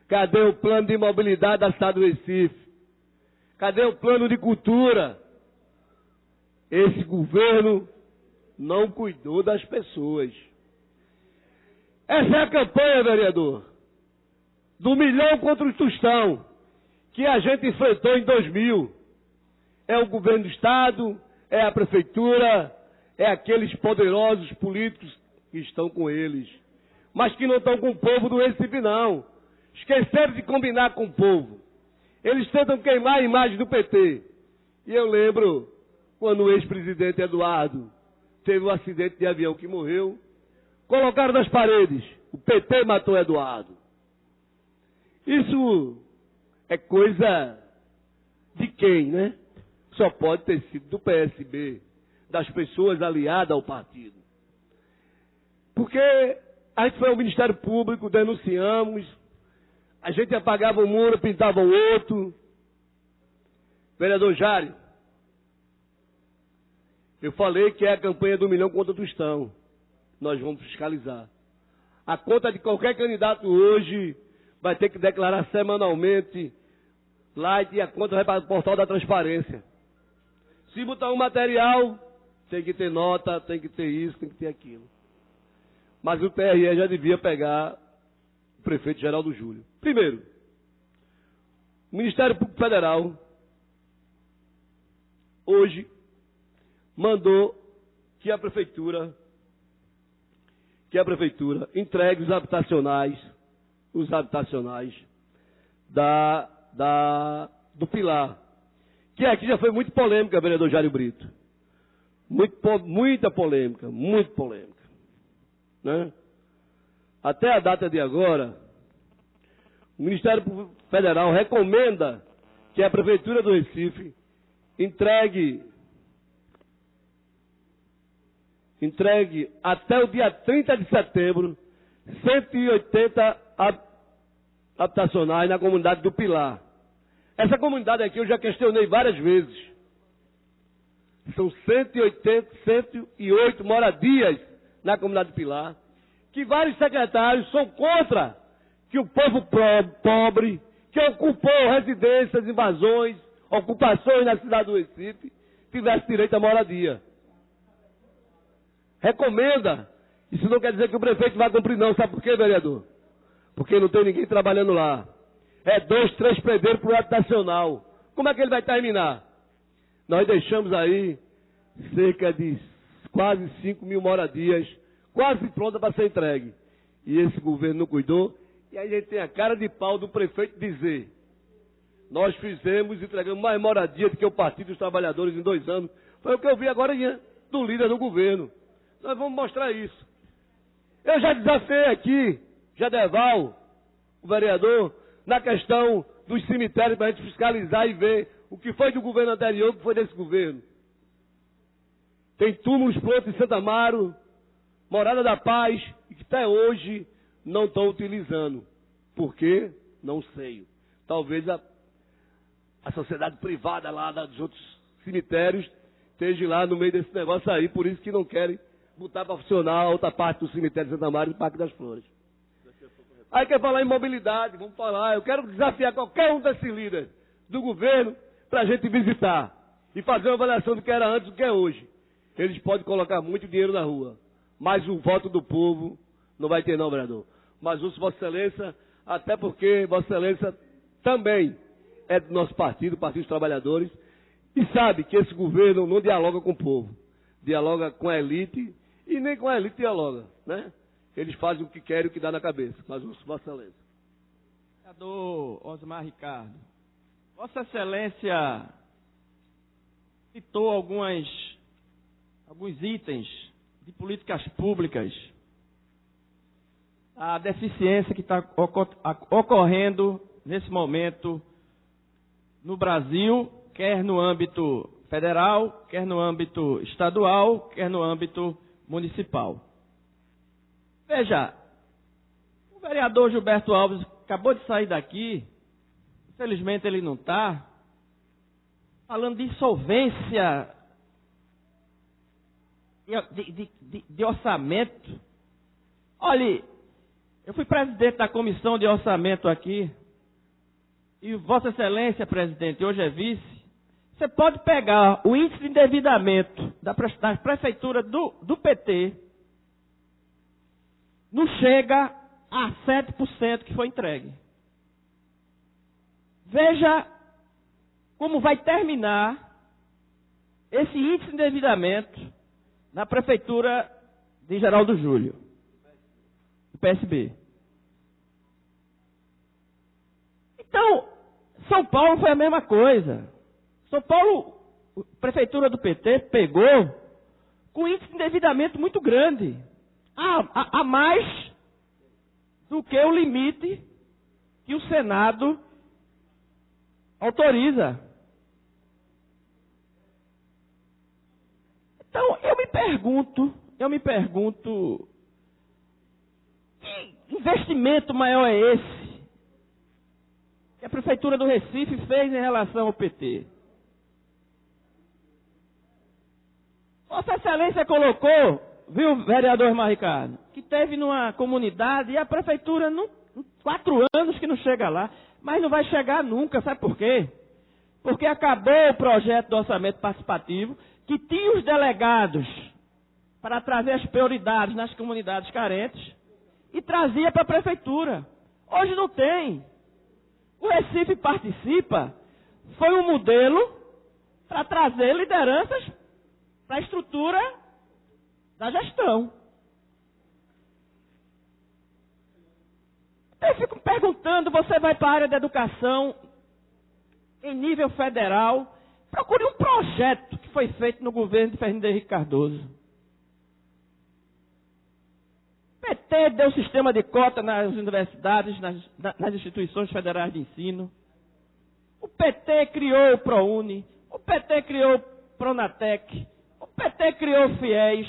Cadê o plano de mobilidade da cidade do Recife? Cadê o plano de cultura? Esse governo não cuidou das pessoas. Essa é a campanha, vereador, do 1 milhão contra o tostão, que a gente enfrentou em 2000. É o governo do Estado, é a prefeitura, é aqueles poderosos políticos que estão com eles, mas que não estão com o povo do Recife, não. Esqueceram de combinar com o povo. Eles tentam queimar a imagem do PT. E eu lembro quando o ex-presidente Eduardo teve um acidente de avião que morreu, colocaram nas paredes, o PT matou Eduardo. Isso é coisa de quem, né? Só pode ter sido do PSB, das pessoas aliadas ao partido. Porque a gente foi ao Ministério Público, denunciamos, a gente apagava um muro, pintava o outro. Vereador Jário, eu falei que é a campanha do 1 milhão contra o tostão. Nós vamos fiscalizar. A conta de qualquer candidato hoje vai ter que declarar semanalmente lá e a conta vai para o portal da transparência. Se botar um material, tem que ter nota, tem que ter isso, tem que ter aquilo. Mas o TRE já devia pegar o prefeito Geraldo Júlio. Primeiro, o Ministério Público Federal hoje mandou que a prefeitura entregue os habitacionais do Pilar, que aqui já foi muito polêmica, vereador Jário Brito. Muita polêmica, muito polêmica. Né? Até a data de agora, o Ministério Público Federal recomenda que a Prefeitura do Recife entregue entregue até o dia 30 de setembro 180 habitacionais na comunidade do Pilar. Essa comunidade aqui eu já questionei várias vezes. São 108 moradias na comunidade do Pilar, que vários secretários são contra que o povo pobre, que ocupou residências, invasões, ocupações na cidade do Recife, tivesse direito à moradia. Recomenda. Isso não quer dizer que o prefeito vai cumprir, não. Sabe por quê, vereador? Porque não tem ninguém trabalhando lá. É 2, 3 pedreiros para o habitacional. Como é que ele vai terminar? Nós deixamos aí cerca de quase 5 mil moradias, quase prontas para ser entregue. E esse governo não cuidou. E aí a gente tem a cara de pau do prefeito dizer: nós fizemos e entregamos mais moradia do que o Partido dos Trabalhadores em 2 anos. Foi o que eu vi agora do líder do governo. Nós vamos mostrar isso. Eu já desafiei aqui, Jadeval, o vereador, na questão dos cemitérios para a gente fiscalizar e ver o que foi do governo anterior, o que foi desse governo. Tem túmulos prontos em Santa Amaro, Morada da Paz, e que até hoje não estão utilizando. Por quê? Não sei. Talvez a sociedade privada lá dos outros cemitérios esteja lá no meio desse negócio aí, por isso que não querem botar para funcionar a outra parte do cemitério de Santa Amaro e do Parque das Flores. Aí quer falar em mobilidade, vamos falar. Eu quero desafiar qualquer um desses líderes do governo para a gente visitar e fazer uma avaliação do que era antes do que é hoje. Eles podem colocar muito dinheiro na rua, mas o voto do povo não vai ter não, vereador. Mas ouço Vossa Excelência, até porque Vossa Excelência também é do nosso partido, Partido dos Trabalhadores, e sabe que esse governo não dialoga com o povo, dialoga com a elite e nem com a elite dialoga, né? Eles fazem o que querem, o que dá na cabeça. Mas ouço Vossa Excelência. Vereador Osmar Ricardo, Vossa Excelência citou alguns itens de políticas públicas, a deficiência que está ocorrendo nesse momento no Brasil, quer no âmbito federal, quer no âmbito estadual, quer no âmbito municipal. Veja, o vereador Gilberto Alves acabou de sair daqui, infelizmente ele não está, falando de insolvência de orçamento. Olhe, eu fui presidente da comissão de orçamento aqui, e Vossa Excelência, presidente, hoje é vice. Você pode pegar o índice de endividamento da prefeitura do PT, não chega a 7% que foi entregue. Veja como vai terminar esse índice de endividamento na prefeitura de Geraldo Júlio, do PSB. Então, São Paulo foi a mesma coisa. São Paulo, a prefeitura do PT pegou com índice de endividamento muito grande, a mais do que o limite que o Senado autoriza. Então, eu me pergunto, que investimento maior é esse que a Prefeitura do Recife fez em relação ao PT? Vossa Excelência colocou, viu, vereador Osmar Ricardo, que teve numa comunidade e a Prefeitura, 4 anos que não chega lá, mas não vai chegar nunca, sabe por quê? Porque acabou o projeto do orçamento participativo, que tinha os delegados para trazer as prioridades nas comunidades carentes e trazia para a prefeitura. Hoje não tem. O Recife Participa foi um modelo para trazer lideranças para a estrutura da gestão. Eu fico perguntando, você vai para a área da educação em nível federal, procure um projeto que foi feito no governo de Fernando Henrique Cardoso. O PT deu sistema de cota nas universidades, nas instituições federais de ensino. O PT criou o ProUni. O PT criou o Pronatec. O PT criou o FIES.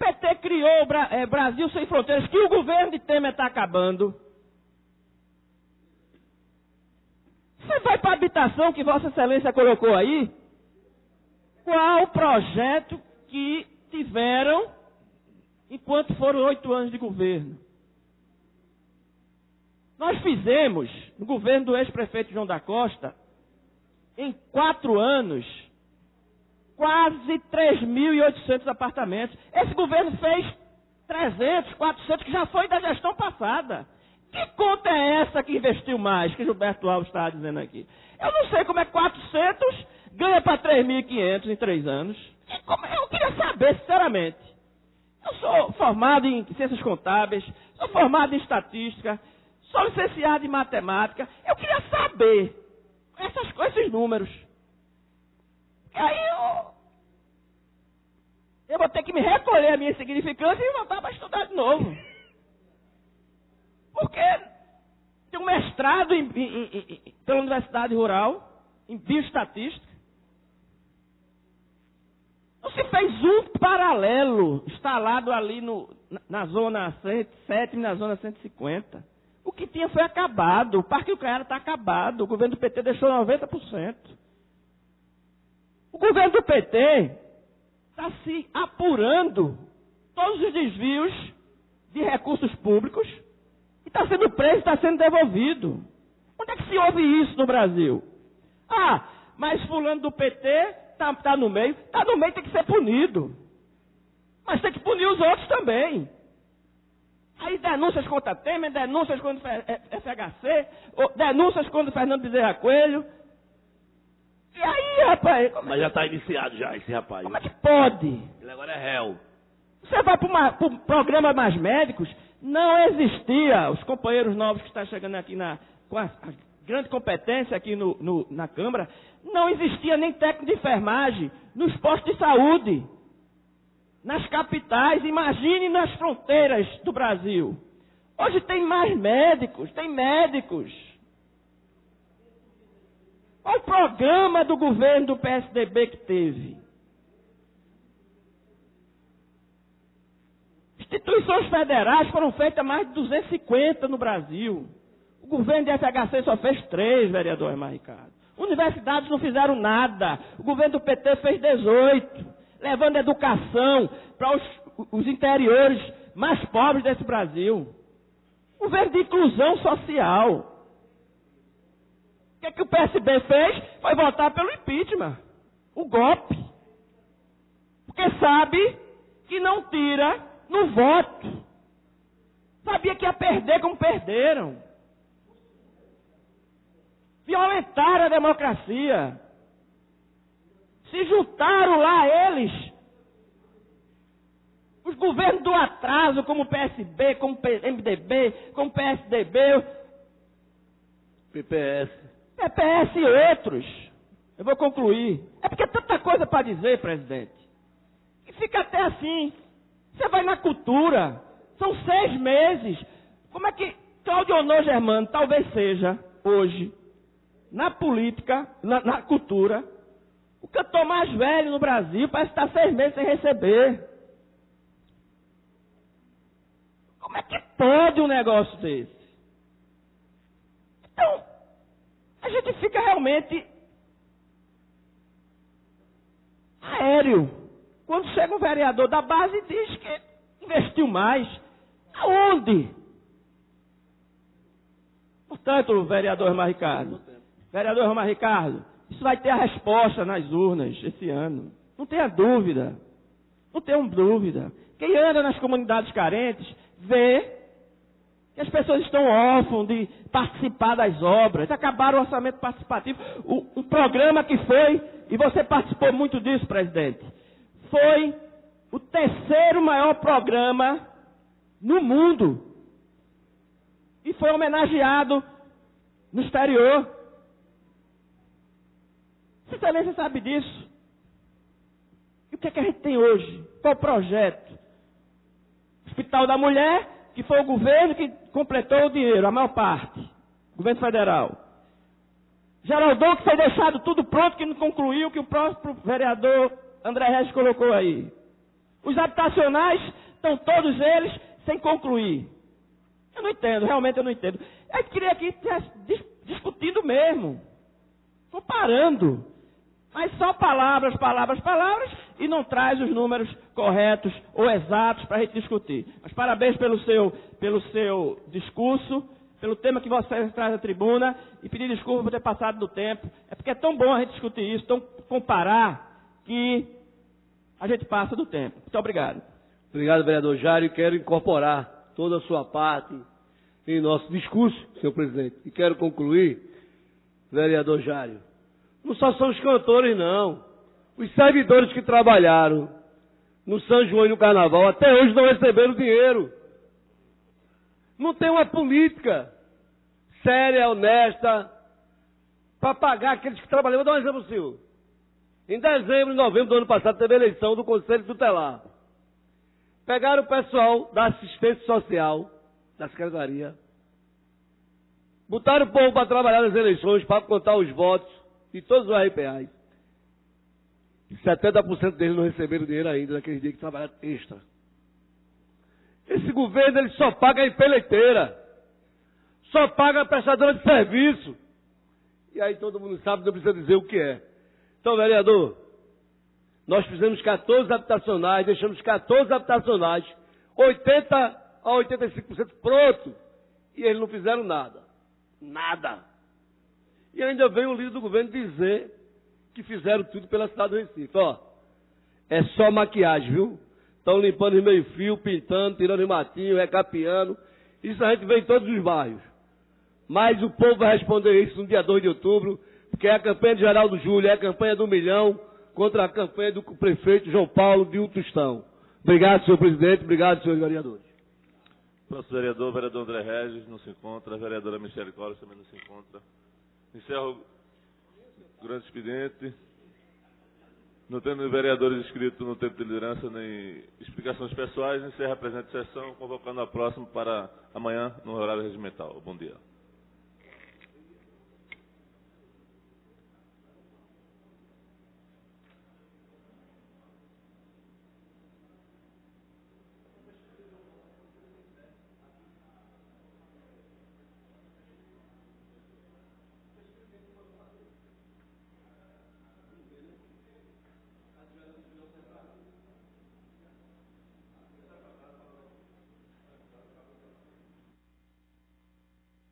PT criou o Brasil Sem Fronteiras, que o governo de Temer está acabando. Você vai para a habitação que Vossa Excelência colocou aí? Qual o projeto que tiveram enquanto foram 8 anos de governo? Nós fizemos, no governo do ex-prefeito João da Costa, em 4 anos, quase 3.800 apartamentos. Esse governo fez 300, 400, que já foi da gestão passada. Que conta é essa que investiu mais, que Gilberto Alves está dizendo aqui? Eu não sei como é 400 ganha para 3.500 em 3 anos. Eu queria saber, sinceramente. Eu sou formado em ciências contábeis, sou formado em estatística, sou licenciado em matemática. Eu queria saber esses números. E aí eu vou ter que me recolher a minha insignificância e voltar para estudar de novo. Porque tem um mestrado pela Universidade Rural, em bioestatística. Não se fez um paralelo instalado ali na zona 107 e na zona 150. O que tinha foi acabado. O Parque Ucrânia está acabado. O governo do PT deixou 90%. O governo do PT está se apurando todos os desvios de recursos públicos e está sendo preso, está sendo devolvido. Onde é que se ouve isso no Brasil? Ah, mas fulano do PT está no meio. Está no meio, tem que ser punido. Mas tem que punir os outros também. Aí denúncias contra Temer, denúncias contra FHC, denúncias contra Fernando Bezerra Coelho. E aí, rapaz... Mas já está iniciado já, esse rapaz. Como é que pode? Ele agora é réu. Você vai para o programa Mais Médicos, não existia, os companheiros novos que estão chegando aqui com a grande competência aqui na Câmara, não existia nem técnico de enfermagem nos postos de saúde, nas capitais, imagine nas fronteiras do Brasil. Hoje tem mais médicos, tem médicos. Qual o programa do governo do PSDB que teve? Instituições federais foram feitas mais de 250 no Brasil. O governo de FHC só fez 3, vereador Emar Ricardo. Universidades não fizeram nada. O governo do PT fez 18, levando educação para os interiores mais pobres desse Brasil. Governo de inclusão social. O que o PSB fez? Foi votar pelo impeachment. O golpe. Porque sabe que não tira no voto. Sabia que ia perder como perderam. Violentaram a democracia. Se juntaram lá eles. Os governos do atraso, como o PSB, como o MDB, como o PSDB, PPS e outros. Eu vou concluir. É porque é tanta coisa para dizer, presidente. E fica até assim. Você vai na cultura. São 6 meses. Como é que Cláudio Honor Germano talvez seja, hoje, na política, na cultura, o cantor mais velho no Brasil, parece estar 6 meses sem receber. Como é que pode um negócio desse? Então, a gente fica realmente aéreo. Quando chega um vereador da base e diz que investiu mais. Aonde? Portanto, vereador Emar Ricardo, isso vai ter a resposta nas urnas esse ano. Não tenha dúvida. Não tenham dúvida. Quem anda nas comunidades carentes vê que as pessoas estão órfãs de participar das obras. Acabaram o orçamento participativo. Um programa que foi, e você participou muito disso, presidente, foi o 3º maior programa no mundo. E foi homenageado no exterior. Você também sabe disso. E o que é que a gente tem hoje? Qual o projeto? Hospital da Mulher, que foi o governo que completou o dinheiro, a maior parte. Governo federal. Geraldão, que foi deixado tudo pronto, que não concluiu, que o próprio vereador André Regis colocou aí. Os habitacionais estão todos eles sem concluir. Eu não entendo, realmente eu não entendo. Eu queria que tivesse discutido mesmo, comparando. Mas só palavras, e não traz os números corretos ou exatos para a gente discutir. Mas parabéns pelo seu discurso, pelo tema que você traz à tribuna, e pedir desculpa por ter passado do tempo. É porque é tão bom a gente discutir isso, tão comparar, que a gente passa do tempo. Muito obrigado. Obrigado, vereador Jário. Quero incorporar toda a sua parte em nosso discurso, senhor presidente. E quero concluir, vereador Jário, não só são os cantores, não. Os servidores que trabalharam no São João e no Carnaval até hoje não receberam dinheiro. Não tem uma política séria, honesta, para pagar aqueles que trabalham. Vou dar um exemplo, senhor. Em dezembro e novembro do ano passado teve a eleição do Conselho Tutelar. Pegaram o pessoal da assistência social, da secretaria, botaram o povo para trabalhar nas eleições, para contar os votos de todos os RPAs. 70% deles não receberam dinheiro ainda naquele dia que trabalharam extra. Esse governo ele só paga a empeleiteira, só paga a prestadora de serviço. E aí todo mundo sabe, não precisa dizer o que é. Então, vereador, nós fizemos 14 habitacionais, deixamos 14 habitacionais, 80% a 85% pronto, e eles não fizeram nada. Nada. E ainda veio o líder do governo dizer que fizeram tudo pela cidade do Recife. Ó, é só maquiagem, viu? Estão limpando os meio-fio, pintando, tirando os matinhos, recapeando. Isso a gente vê em todos os bairros. Mas o povo vai responder isso no dia 2 de outubro, porque é a campanha de Geraldo Júlio, é a campanha do 1 milhão contra a campanha do prefeito João Paulo de Tostão. Obrigado, senhor presidente. Obrigado, senhores vereadores. Próximo vereador, vereador André Regis, não se encontra. A vereadora Michele Collins também não se encontra. Encerro o grande expediente. Não tendo vereadores inscritos no tempo de liderança nem explicações pessoais, encerra a presente sessão, convocando a próxima para amanhã no horário regimental. Bom dia.